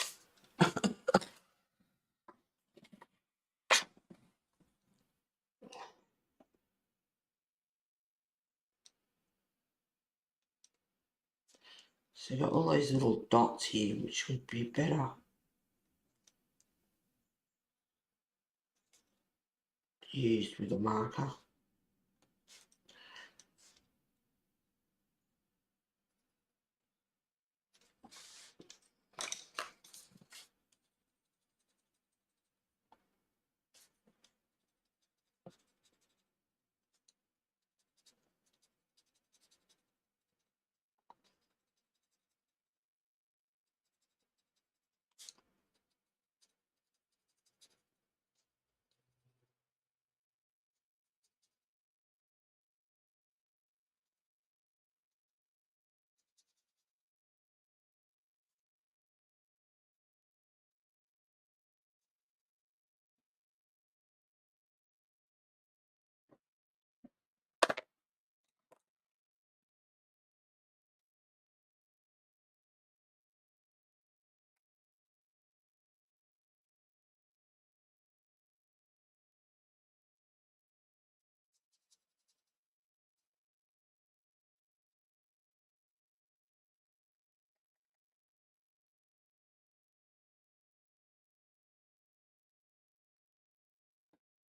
So you've got all these little dots here, which would be better used with a marker.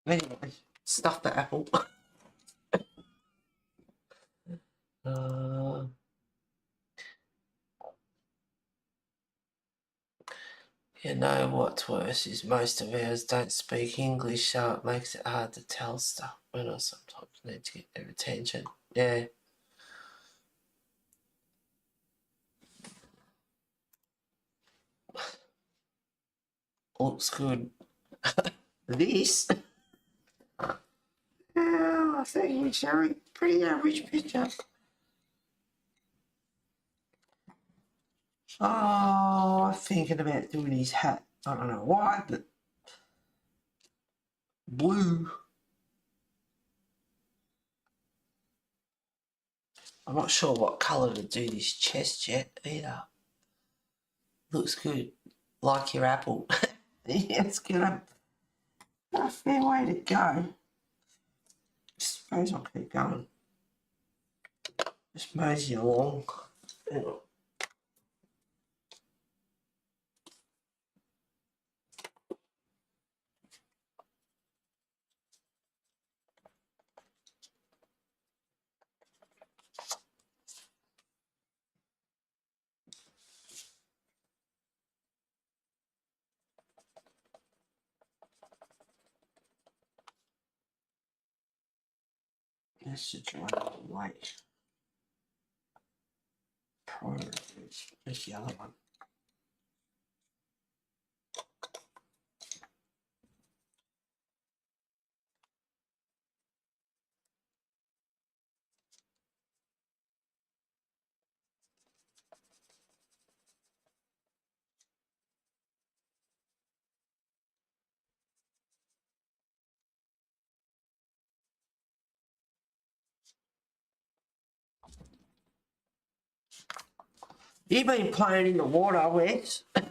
Anyway, stuff the apple. You know what's worse is most of ours don't speak English, so it makes it hard to tell stuff when I sometimes need to get their attention. Yeah. Looks good. This? Oh, I think we show a pretty average picture. Oh, I'm thinking about doing his hat. I don't know why, but blue. I'm not sure what colour to do this chest yet either. Looks good. Like your apple. Yeah, it's got a fair way to go. I suppose I'll keep going. Just mosey along. That's the dry white. There's the other one. You've been playing in the water, Wes. It's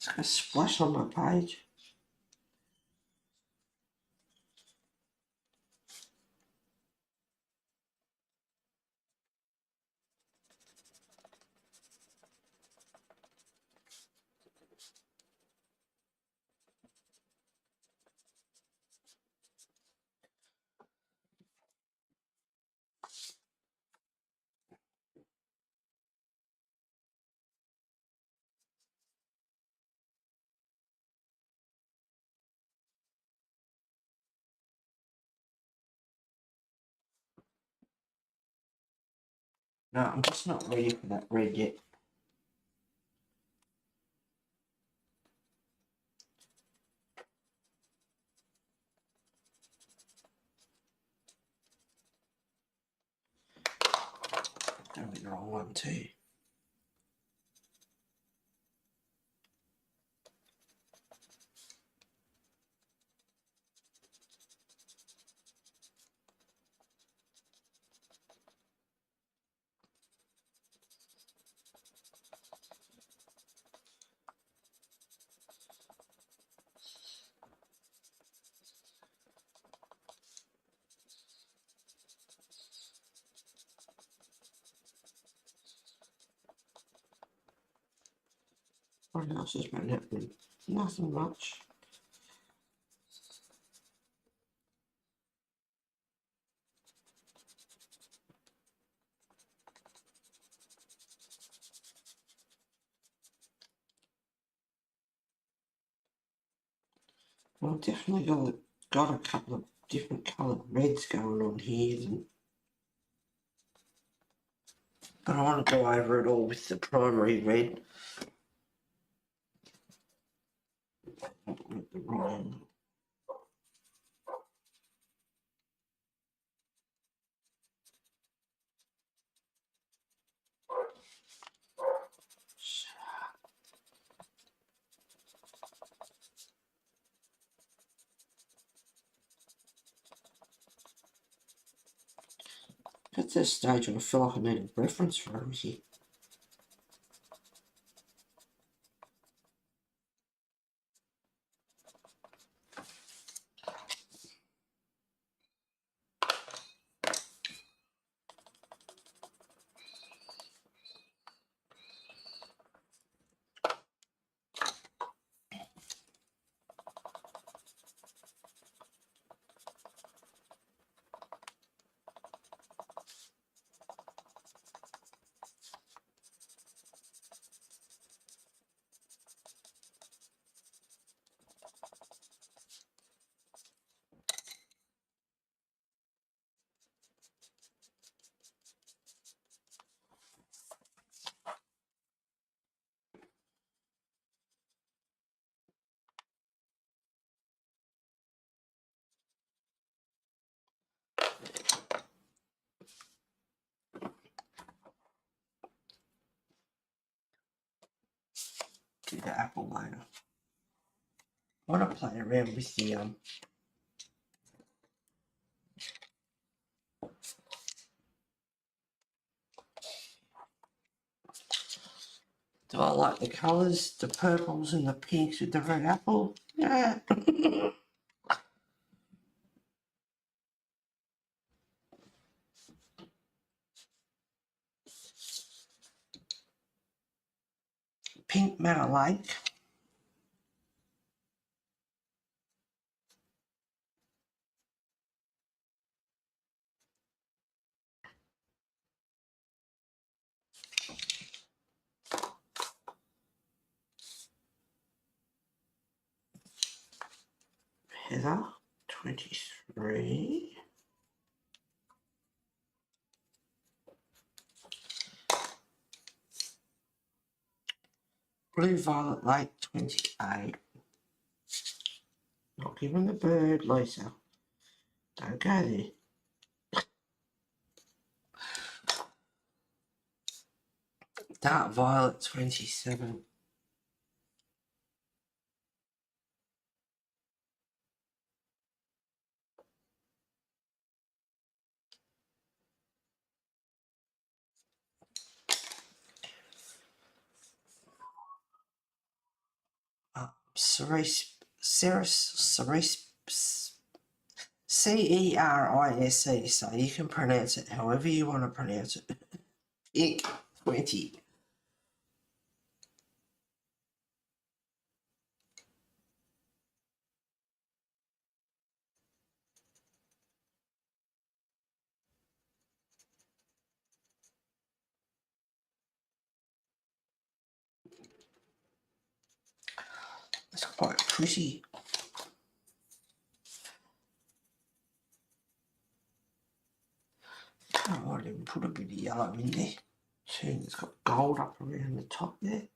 got a splash on my page. No, I'm just not ready for that red yet. That'll be the wrong one too. What else has been happening? Nothing much. Well, definitely got a couple of different coloured reds going on here. But I want to go over it all with the primary red. The wrong. At this stage, I feel like I need a reference for everything. Do the apple later. I want to play around with the do I like the colours, the purples and the pinks with the red apple? Yeah. Pink Meadow Lake. Heather, 23. Blue Violet Lake, 28. Not giving the bird, Lisa. Don't go there. Dark Violet, 27. Cerise, C-E-R-I-S-E, so you can pronounce it however you want to pronounce it. Pick 20. It's quite pretty. Oh, I didn't put a bit of yellow in there. See, it's got gold up around the top there.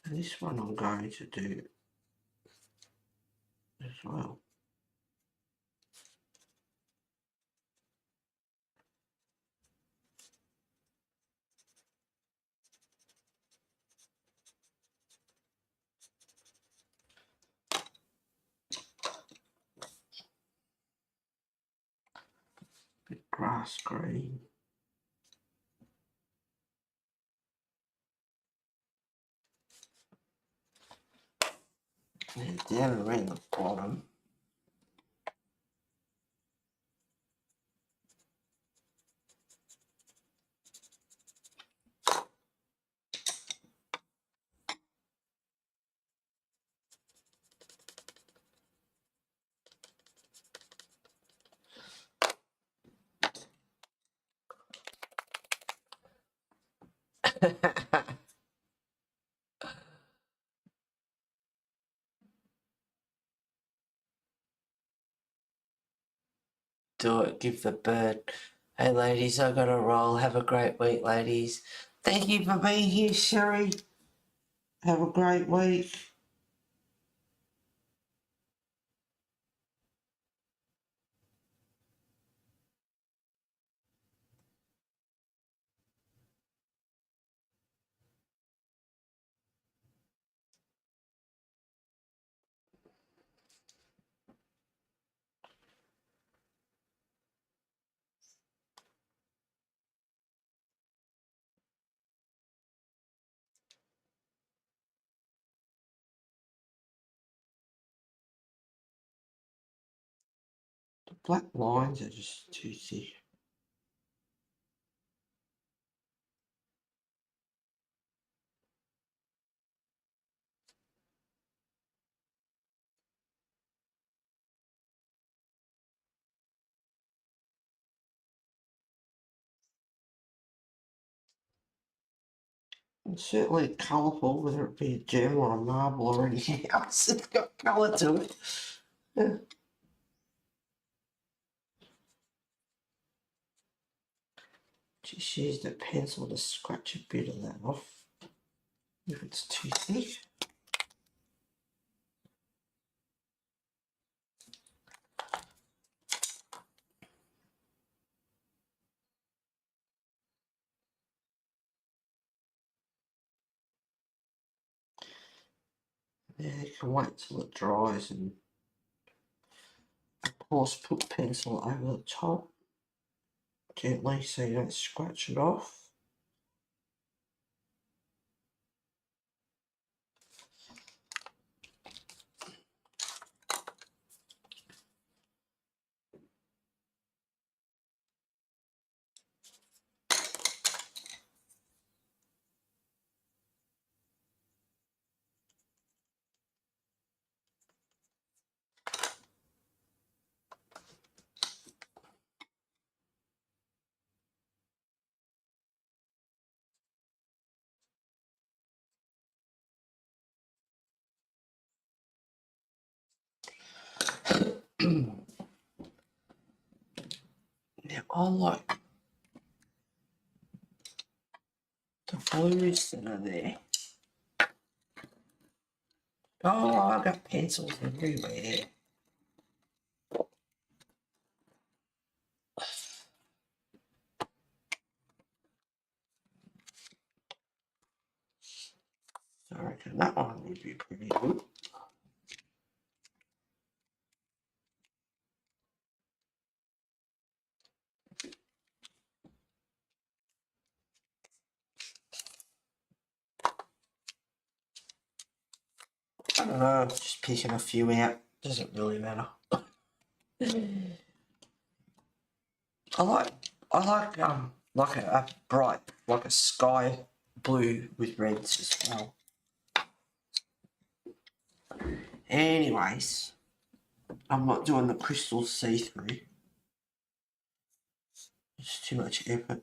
And this one I'm going to do as well. Bit grass green. And down around the bottom. Do it, give the bird. Hey ladies, I got a roll. Have a great week, ladies. Thank you for being here, Sherry. Have a great week. The black lines are just too thick. It's certainly colourful, whether it be a gem or a marble or anything else. It's got colour to it. Yeah. Just use the pencil to scratch a bit of that off if it's too thick. Yeah, you can wait till it dries and of course put pencil over the top gently so you don't scratch it off. Now I like the blues that are there. Oh, I've got pencils everywhere. So I reckon that one would be pretty good. I don't know, just picking a few out. Doesn't really matter. I like a bright, like a sky blue with reds as well. Anyways, I'm not doing the crystal see-through. It's too much effort.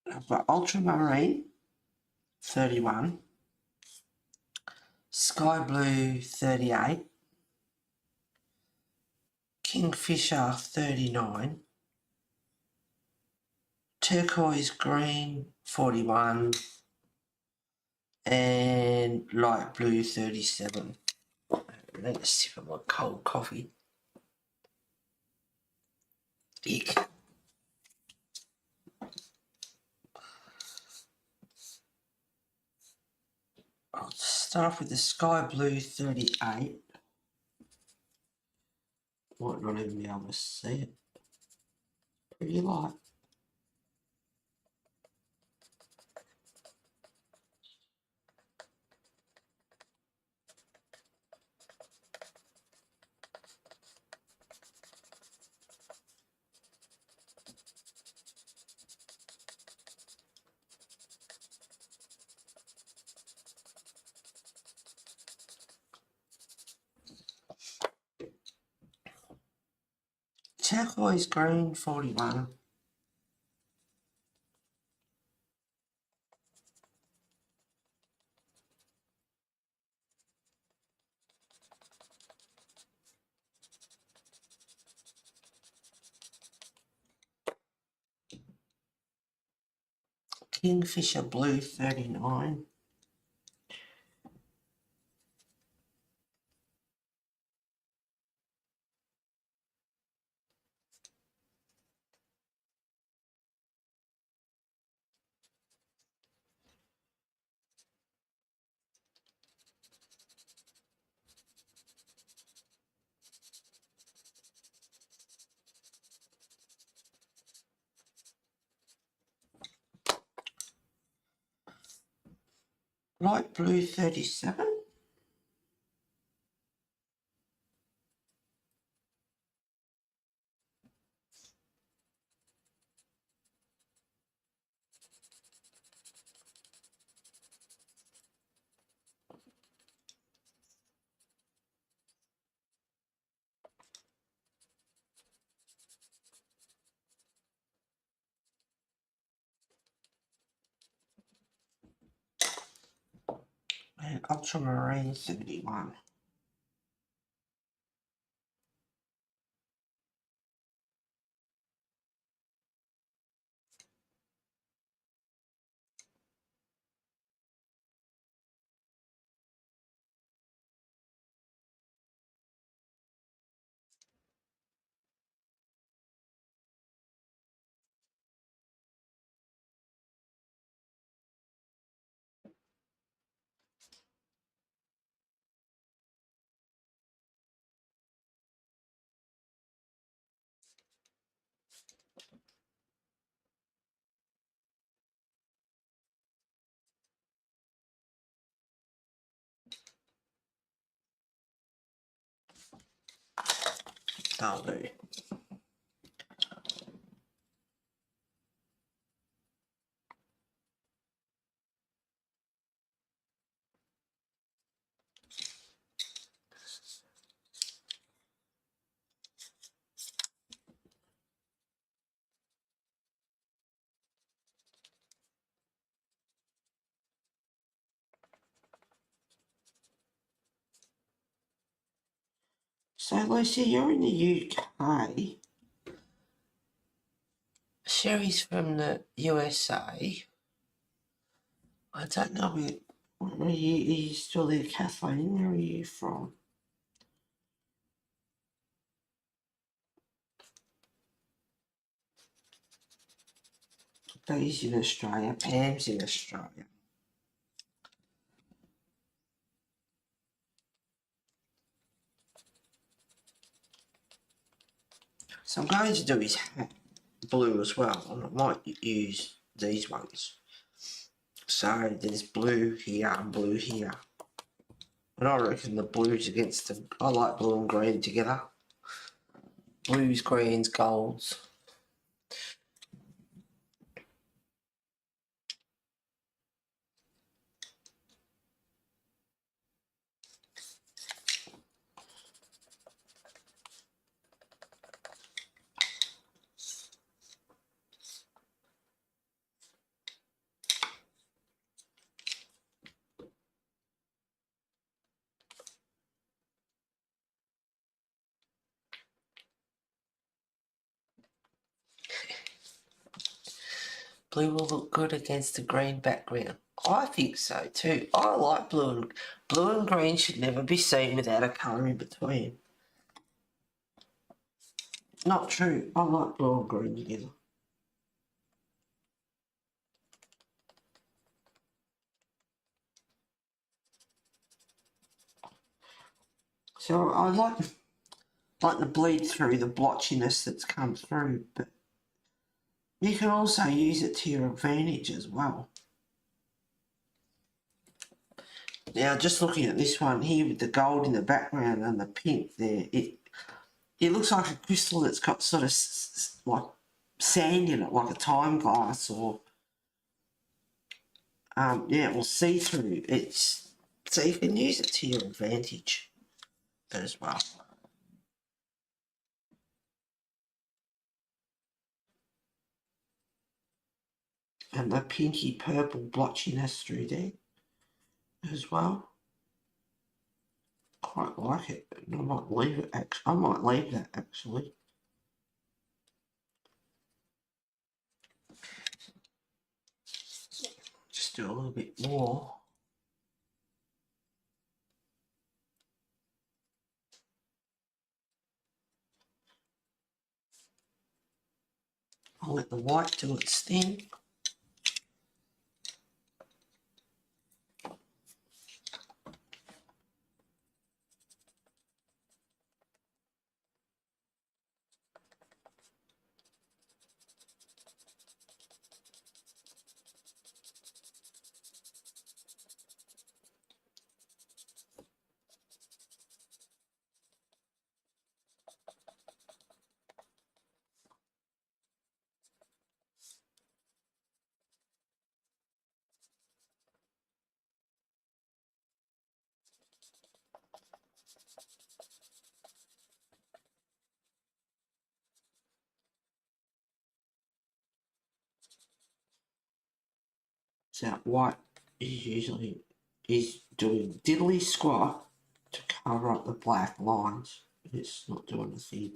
I've got ultramarine 31, sky blue 38, kingfisher 39, turquoise green 41, and light blue 37. I need a sip of my cold coffee. Ick. I'll start off with the sky blue 38. Might not even be able to see it. Pretty light. Turquoise green 41. Kingfisher blue 39. Light blue 37. And ultramarine 71. That'll do. So Lucy, you're in the UK. Sherry's from the USA. I don't know where are you still there, Kathleen? Where are you from? He's in Australia. Pam's in Australia. So I'm going to do his hat. blue as well, and I might use these ones. So there's blue here and blue here. And I reckon the blues against the... I like blue and green together. Blues, greens, golds. Blue will look good against a green background. I think so too. I like blue and green should never be seen without a colour in between. Not true. I like blue and green together. So I like the bleed through, the blotchiness that's come through, but you can also use it to your advantage as well. Now, just looking at this one here with the gold in the background and the pink there, it looks like a crystal that's got sort of like sand in it, like a time glass, or yeah, or see-through. So you can use it to your advantage as well. And the pinky purple blotchiness through there as well. Quite like it. I might leave it. I might leave that actually. Just do a little bit more. I'll let the white do its thing. So white is doing diddly squat to cover up the black lines. It's not doing a thing.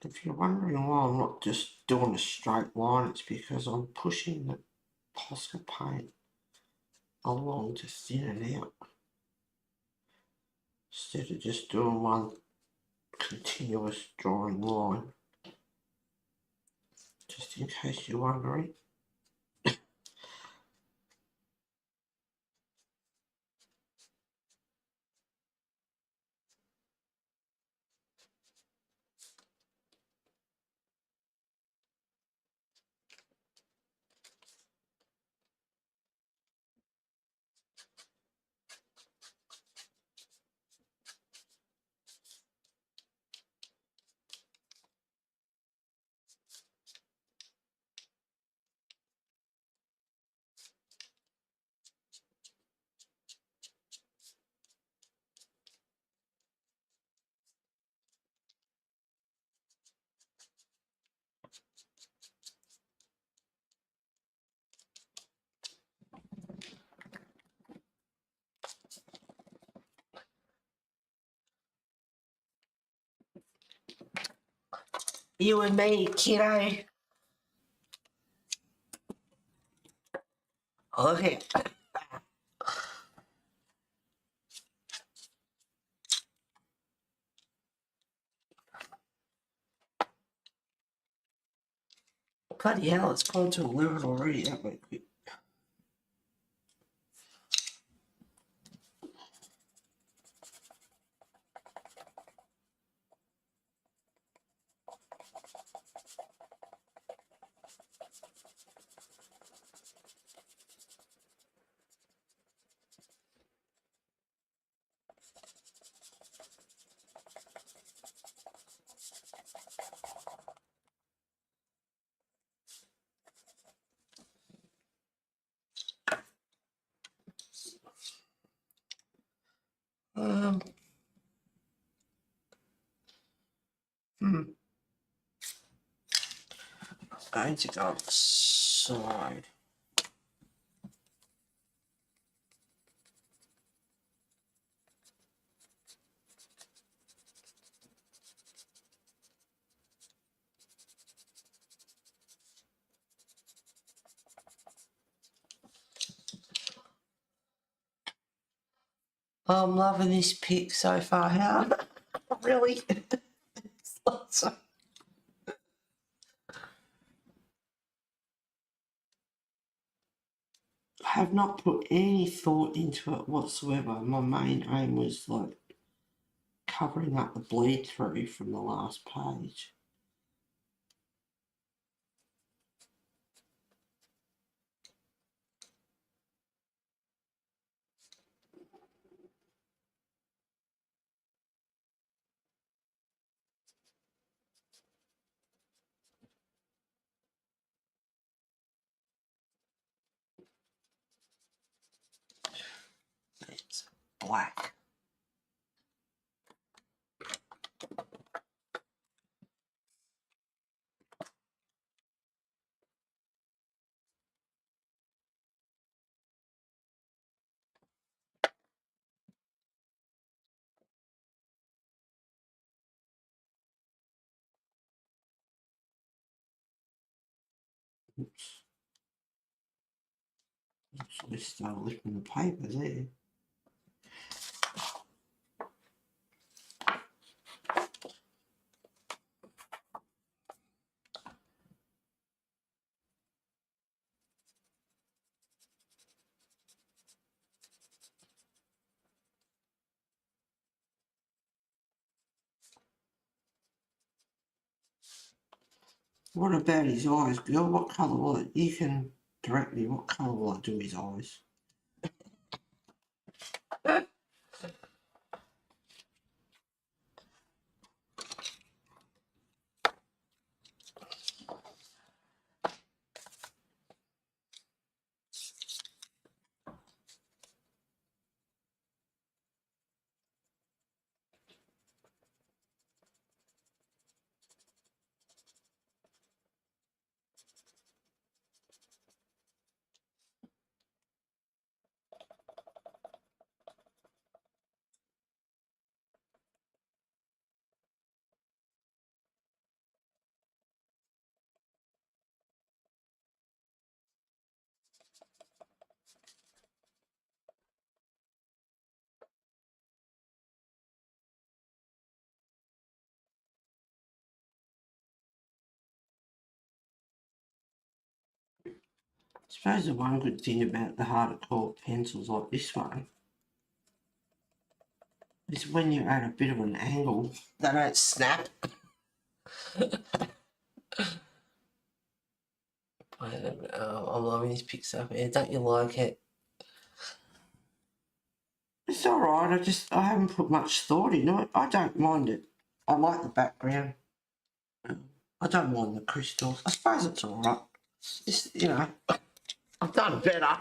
If you're wondering why I'm not just doing a straight line, it's because I'm pushing the Posca paint along to thin it out instead of just doing one continuous drawing line. Just in case you're wondering. You and me, kiddo. Okay. Bloody hell, it's gone to 11 already, that went quick. Um, going to go outside. I'm loving this pick so far, how? Really? So, I have not put any thought into it whatsoever. My main aim was like covering up the bleed through from the last page. It's black. Oops. So we start lifting the paper there. What about his eyes, girl? What colour will it? You can direct me. What colour will I do his eyes? suppose the one good thing about the harder core pencils like this one is when you're at a bit of an angle, they don't snap. I'm loving this picture. Yeah, don't you like it? It's alright, I haven't put much thought into it. I don't mind it. I like the background. I don't mind the crystals. I suppose it's alright. It's, you know, I've done better.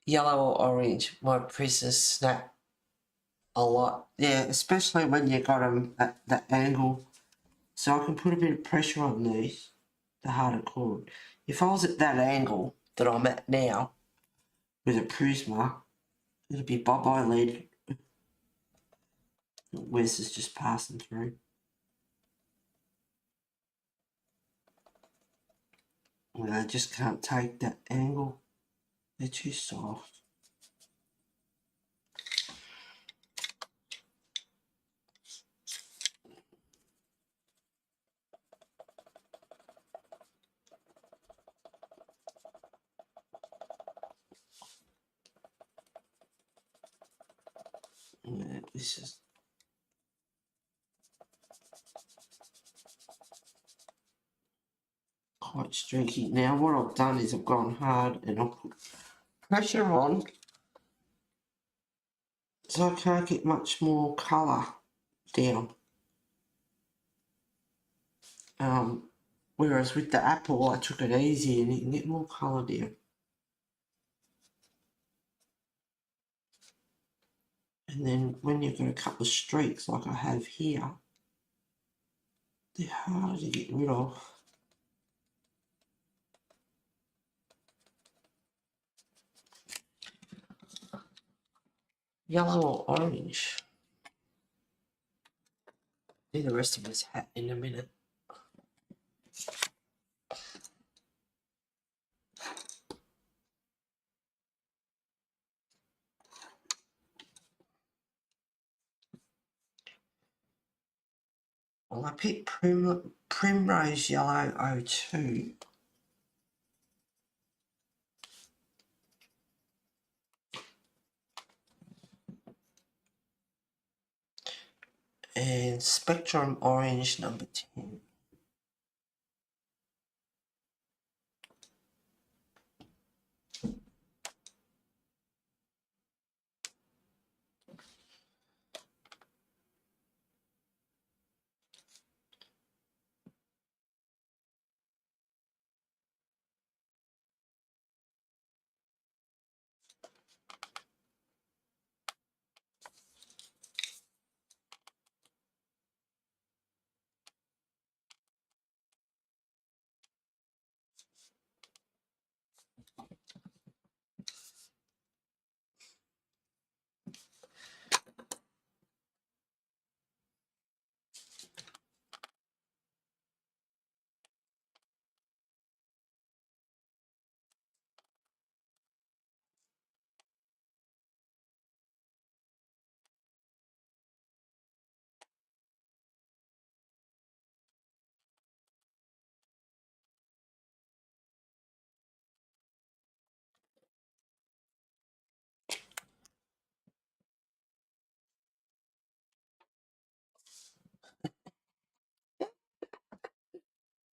Yellow or orange, my prisms snap a lot. Yeah, especially when you got them at that angle. So I can put a bit of pressure on these, the harder cord. If I was at that angle that I'm at now, with a Prisma, it'd be bye-bye lead. Wes is just passing through. And I just can't take that angle. They're too soft. Yeah, this is quite streaky. Now what I've done is I've gone hard and I've put pressure on so I can't get much more colour down. Whereas with the apple I took it easy and you can get more colour down. And then when you've got a couple of streaks like I have here, they're hard to get rid of. Yellow or orange. Do the rest of his hat in a minute. Well, I picked Primrose Yellow 02. And Spectrum Orange number 10.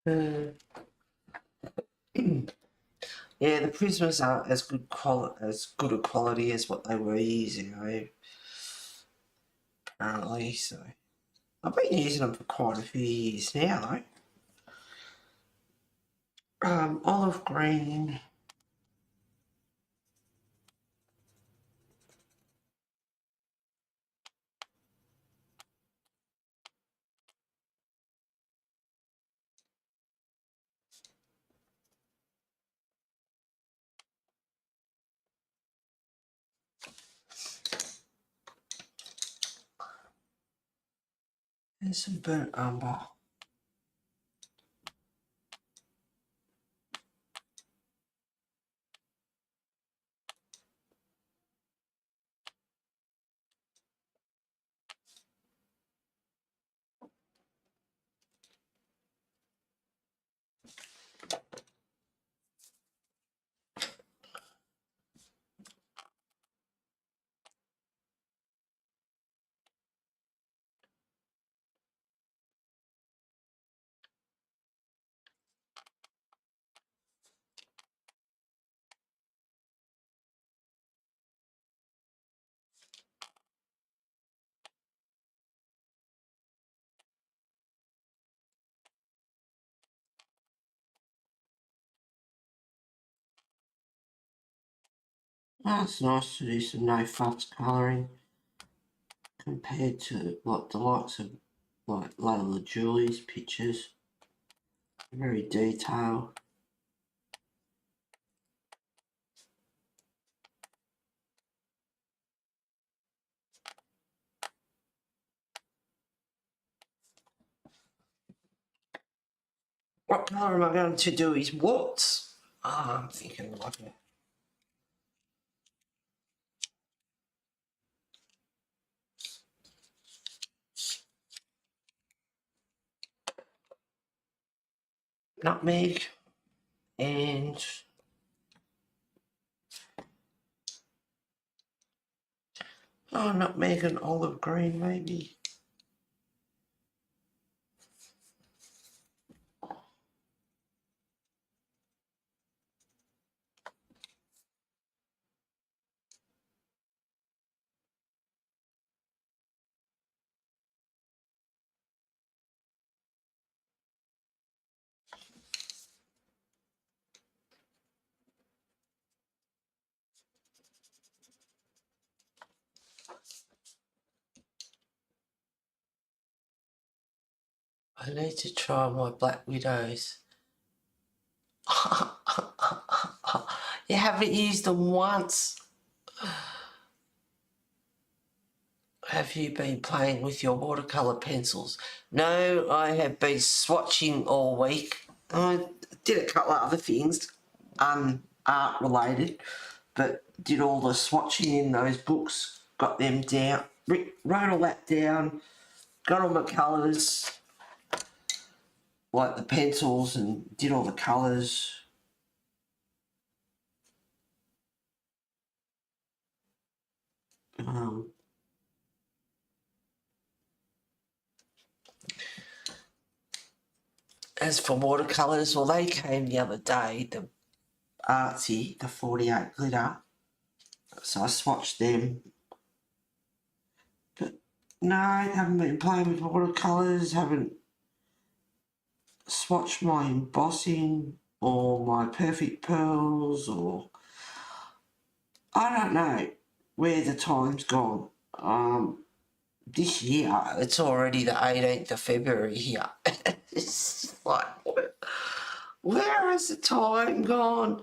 Uh, yeah, the Prismas aren't as good a quality as what they were years ago, apparently. So I've been using them for quite a few years now, though. Olive green. And some burnt umber. Oh, it's nice to do some no fuss colouring compared to like the likes of like Lola Julie's pictures. Very detailed. What colour am I going to do his warts? I'm thinking like a nutmeg and nutmeg and olive green maybe. I need to try my Black Widows. You haven't used them once. Have you been playing with your watercolour pencils? No, I have been swatching all week. I did a couple of other things, art related, but did all the swatching in those books, got them down, wrote all that down, got all my colours, like the pencils, and did all the colours. As for watercolours, well, they came the other day, the artsy, the 48 glitter, so I swatched them. But no, I haven't been playing with watercolours, haven't swatched my embossing or my perfect pearls, or I don't know where the time's gone. This year, it's already the 18th of February here. It's like, where has the time gone?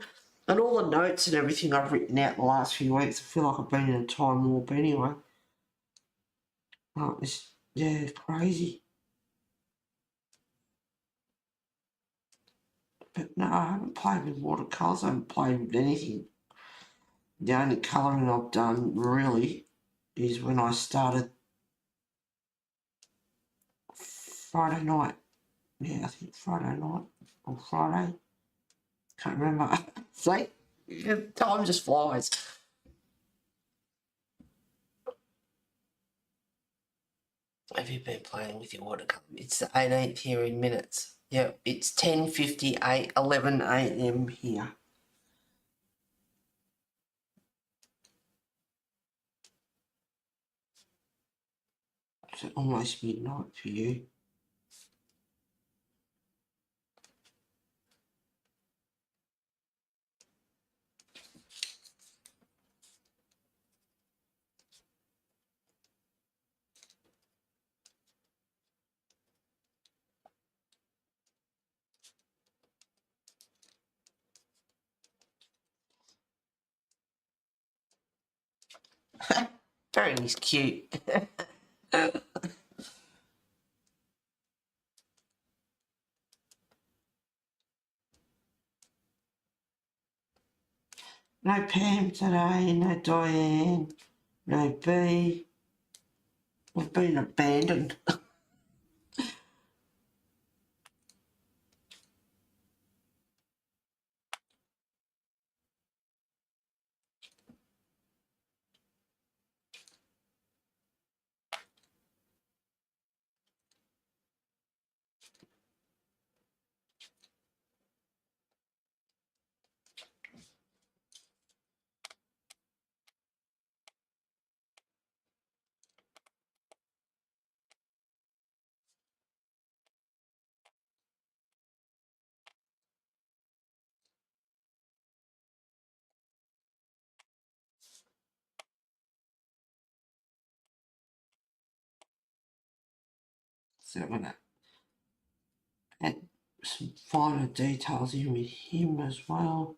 And all the notes and everything I've written out the last few weeks, I feel like I've been in a time warp anyway. Oh, it's crazy. But no, I haven't played with watercolours, I haven't played with anything. The only colouring I've done really is when I started Friday night. Yeah, I think Friday night or Friday. Can't remember. See, time just flies. Have you been playing with your watercolour? It's the 18th here in minutes. Yep, it's 10:58, 11 a.m. here. It's almost midnight for you. Very cute. No Pam today, no Diane, no B. We've been abandoned. So I'm going to add some finer details in with him as well.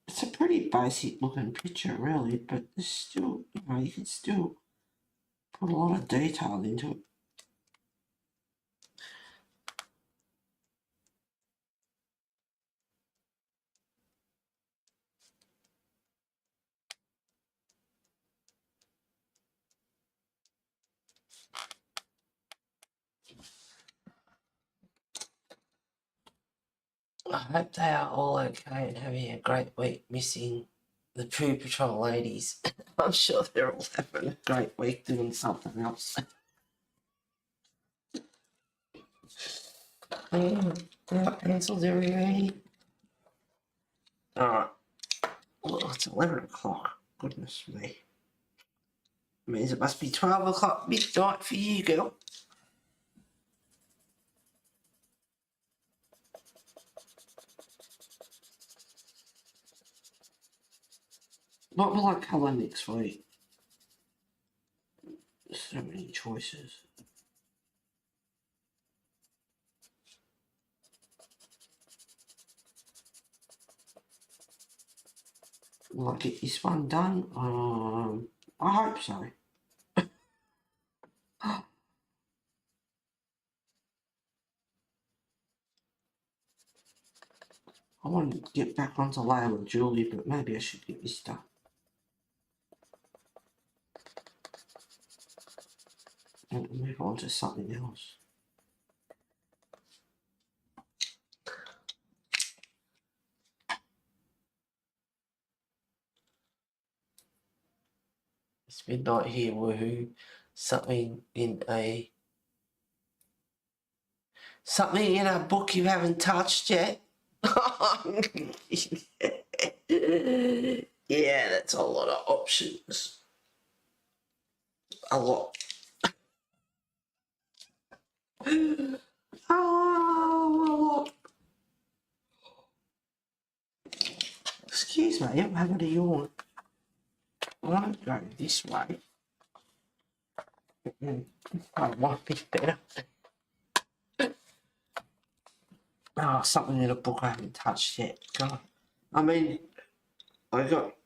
It's a pretty basic looking picture really, but there's still, you know, you can still put a lot of detail into it. I hope they are all okay and having a great week missing the Poo Patrol ladies. I'm sure they're all having a great week doing something else. Pencils everywhere. Alright. Well, it's 11 o'clock. Goodness me. Means it must be 12 o'clock midnight for you, girl. What will I colour next week? So many choices. Will I get this one done? I hope so. I want to get back onto Layla Julie, but maybe I should get this done. And move on to something else. It's midnight here, woohoo. Something in a book you haven't touched yet. Yeah, that's a lot of options. A lot. Oh, excuse me, I'm having a yawn. I want to go this way. That might be better. Oh, something in a book I haven't touched yet. God. I mean, I got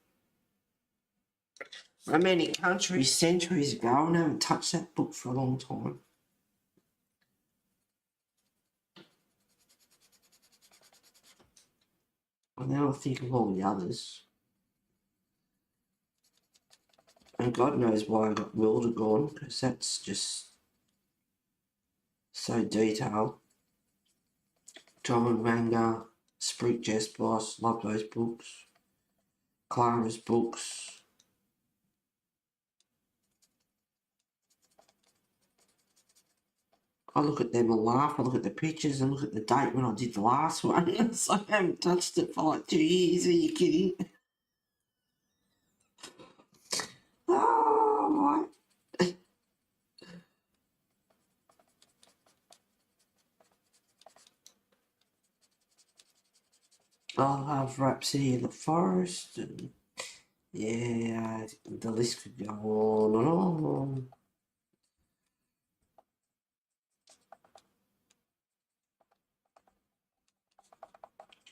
many countries centuries ago and I haven't touched that book for a long time. And now I think of all the others. And God knows why I got Wilder gone, because that's just so detailed. John Manga, Spreek Jess Boss, love those books. Clara's books. I look at them and laugh, I look at the pictures and look at the date when I did the last one. So I haven't touched it for like 2 years, are you kidding? Oh, my. I love Rhapsody in the Forest, and yeah, the list could go on and on.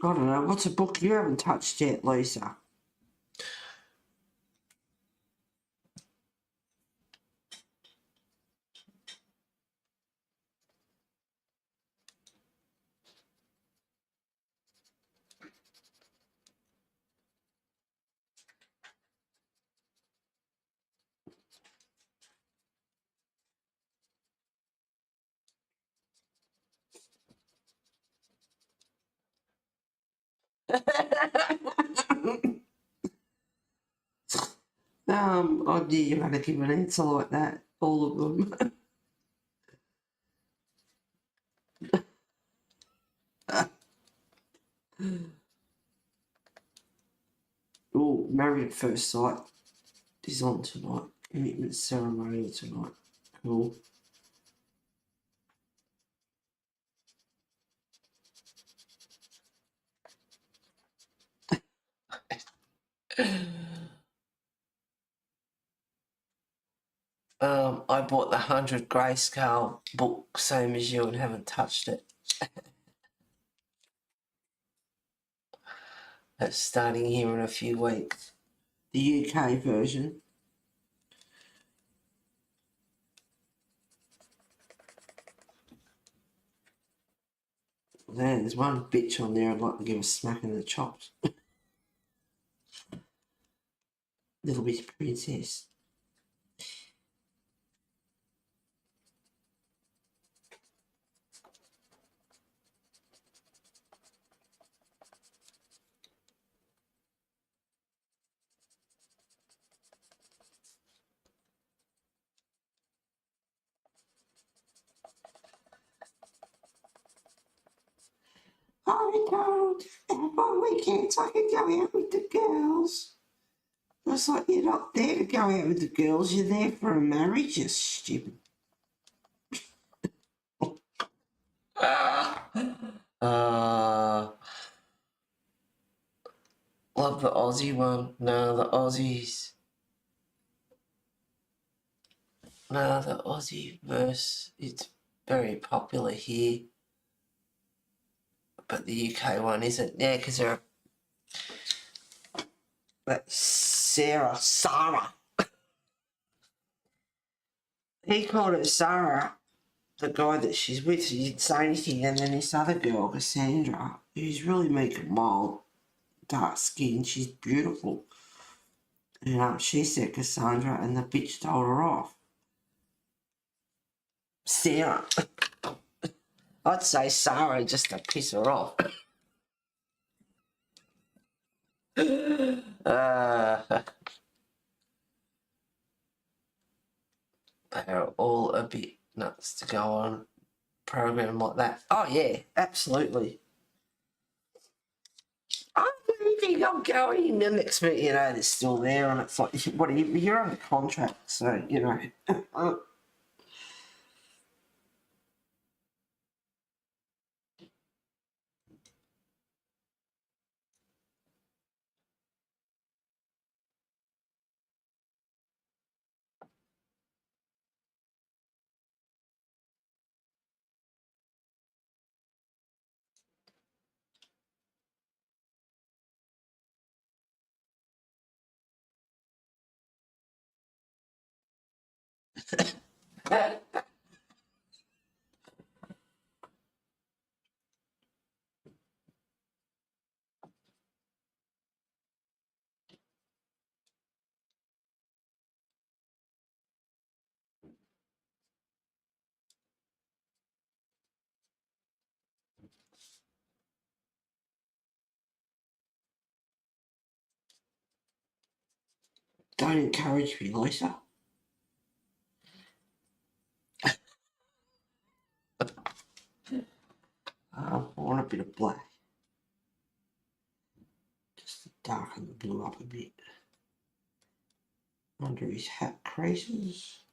I don't know, what's a book you haven't touched yet, Lisa? I knew you had to give an answer like that, all of them. Oh, Married at First Sight is on tonight. Commitment ceremony tonight. Cool. I bought the 100 Grayscale book, same as you, and haven't touched it. That's starting here in a few weeks. The UK version. There's one bitch on there I'd like to give a smack in the chops. Little bitty princess. I don't have my weekends. I can go out with the girls. It's like you're not there to go out with the girls. You're there for a marriage. You stupid. Love the Aussie one. No, the Aussies. No, the Aussie verse. It's very popular here. But the UK one isn't. Yeah, because they're. That's Sarah. He called it Sarah, the guy that she's with. She didn't say anything. And then this other girl, Cassandra, who's really meek and mild, dark skin. She's beautiful. And she said Cassandra, and the bitch told her off. Sarah. I'd say Sarah just to piss her off. They're all a bit nuts to go on a program like that. Oh yeah, absolutely. I'm leaving, I'm going. And the next minute, they're still there, and it's like, what are you're under contract, so, don't encourage me, Lisa. I want a bit of black. Just to darken the blue up a bit. Under his hat creases.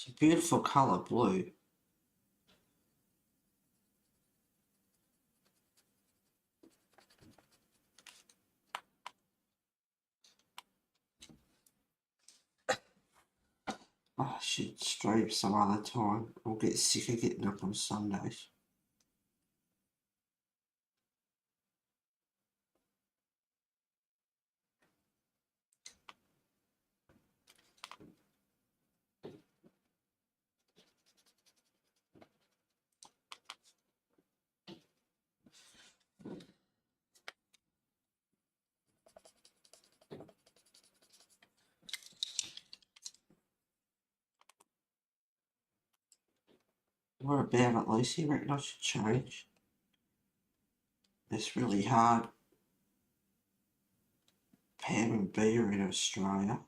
It's a beautiful colour, blue. I should stream some other time. I'll get sick of getting up on Sundays. What about it, Lucy? You reckon I should change? It's really hard. Pam and B are in Australia.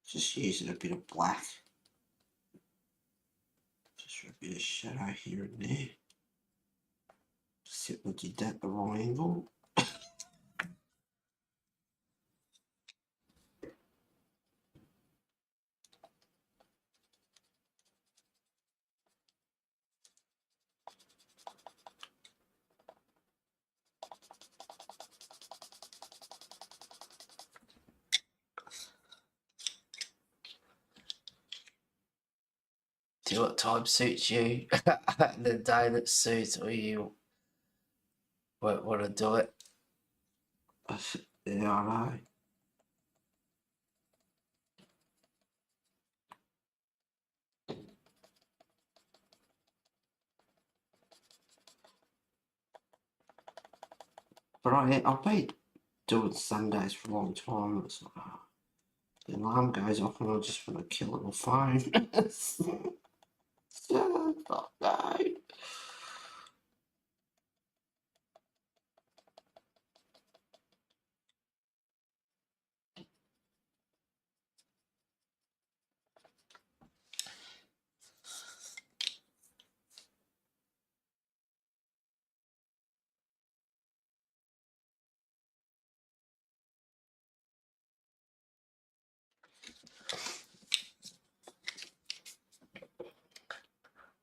Just using a bit of black. Just for a bit of shadow here and there. Except we did that the wrong angle. Do what time suits you, the day that suits or you won't want to do it. Yeah, I know. But I've been doing Sundays for a long time. It's like, the alarm goes off and I just want to kill it on phone. So, fuck no.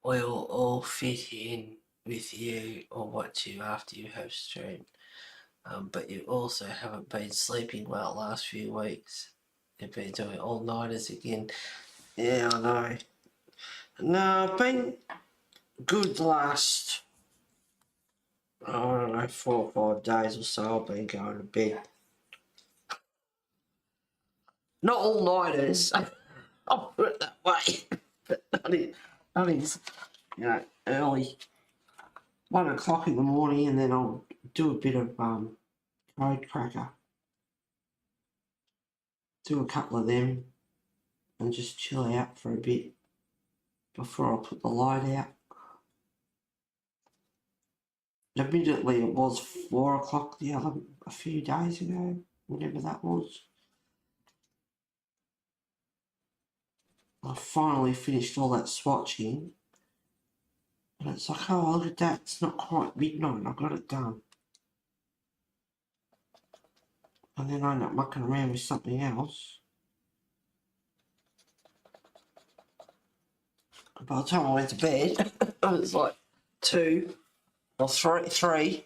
We'll all fit in with you or watch you after you have streamed. But you also haven't been sleeping well last few weeks. You've been doing all-nighters again. Yeah, I know. No, I've been good the last, I don't know, 4 or 5 days or so. I've been going to bed. Not all-nighters. I'll put it that way. But I mean, you know, early 1 o'clock in the morning, and then I'll do a bit of code cracker. Do a couple of them and just chill out for a bit before I put the light out. Admittedly, it was 4 o'clock a few days ago, whatever that was. I finally finished all that swatching, and it's like, oh, look at that, it's not quite midnight, I got it done. And then I end up mucking around with something else. By the time I went to bed, it was like 2 or 3.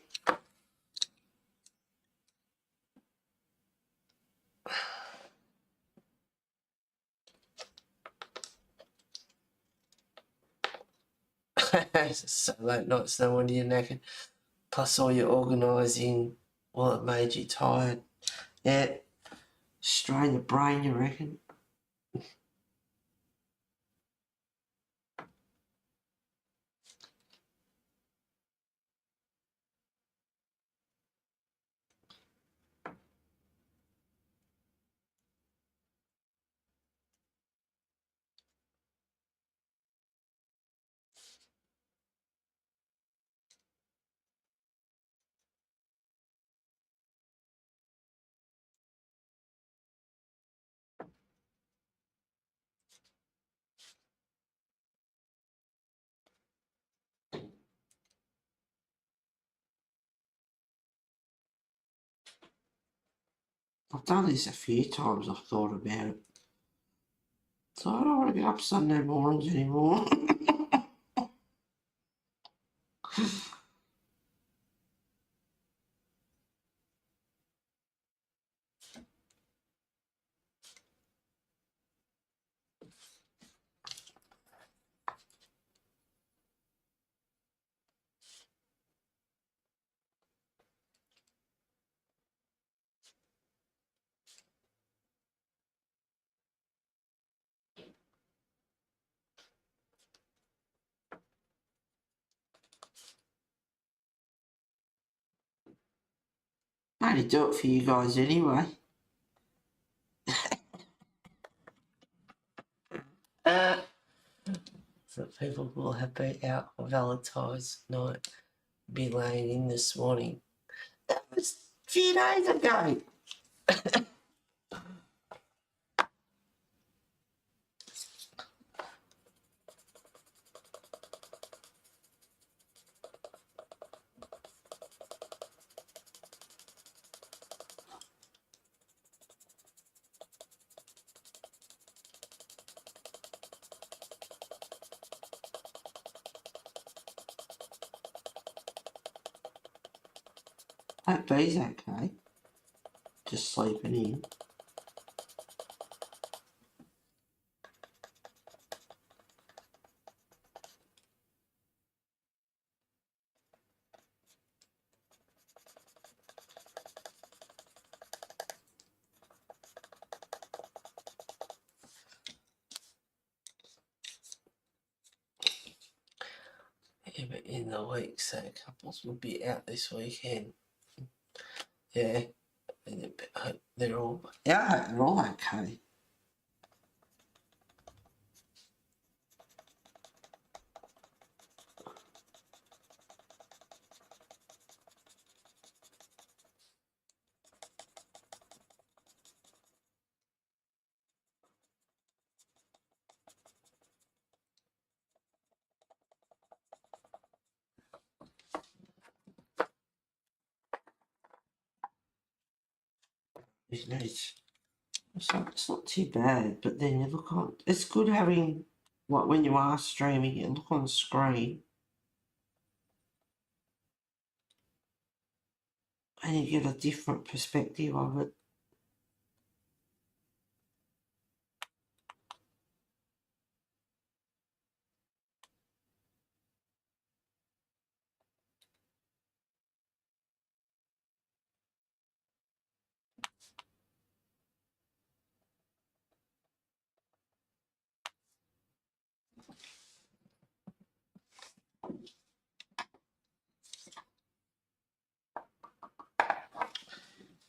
So late nights, no wonder you're knackered. Plus all your organising, well, it made you tired. Yeah, strain the brain, you reckon? I've done this a few times, I've thought about it. So I don't want to get up Sunday mornings anymore. I only do it for you guys anyway. So people will have been out on Valentine's night, be laying in this morning. That was a few days ago. That bee's okay. Just sleeping in. Yeah, but in the week, so couples will be out this weekend. Yeah, and I hope they're all. Yeah, I hope they're all okay. It's not too bad, but then you look on. It's good having, like, when you are streaming, you look on the screen and you get a different perspective of it.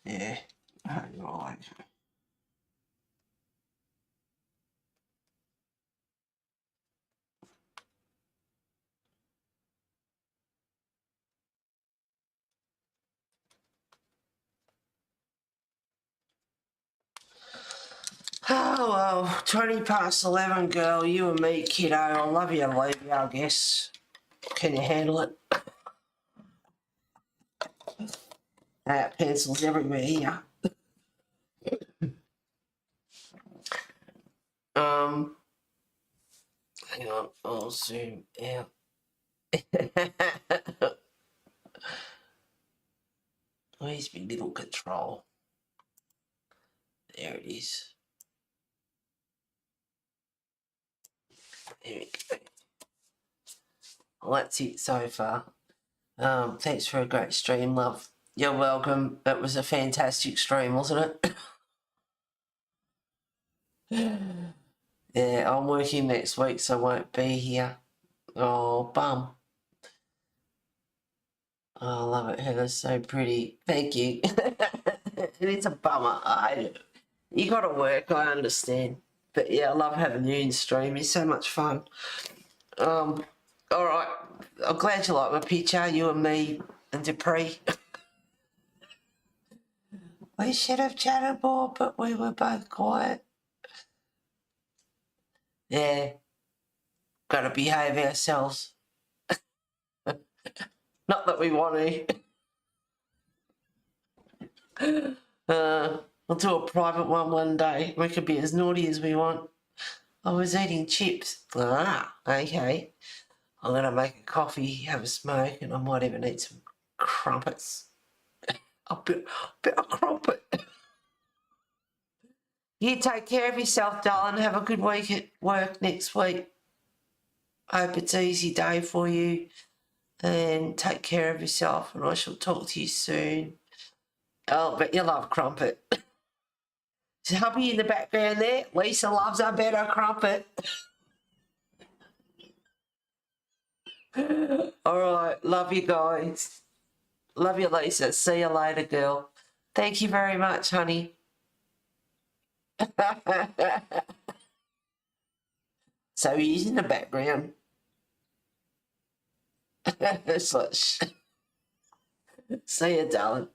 Yeah, I hope you're all okay. Oh, well, 20 past 11, girl. You and me, kiddo. I love you and leave you, I guess. Can you handle it? Pencils everywhere here. Hang on, I'll zoom out. Where's my little control? There it is. There we go. Well, that's it so far. Thanks for a great stream, love. You're welcome. It was a fantastic stream, wasn't it? Yeah, I'm working next week, so I won't be here. Oh, bum. Oh, I love it. Heather's so pretty. Thank you. It is a bummer. You got to work, I understand. But yeah, I love having you in stream. It's so much fun. All right. I'm glad you like my picture, you and me and Dupree. We should have chatted more, but we were both quiet. Yeah. Got to behave ourselves. Not that we want to. We'll do a private one day. We could be as naughty as we want. I was eating chips. Ah, okay. I'm going to make a coffee, have a smoke, and I might even eat some crumpets. A bit of crumpet. You take care of yourself, darling. Have a good week at work next week. Hope it's an easy day for you. And take care of yourself, and I shall talk to you soon. Oh, but you love crumpet. Is hubby in the background there? Lisa loves a better crumpet. All right, love you guys. Love you, Lisa. See you later, girl. Thank you very much, honey. So he's in the background. See you, darling.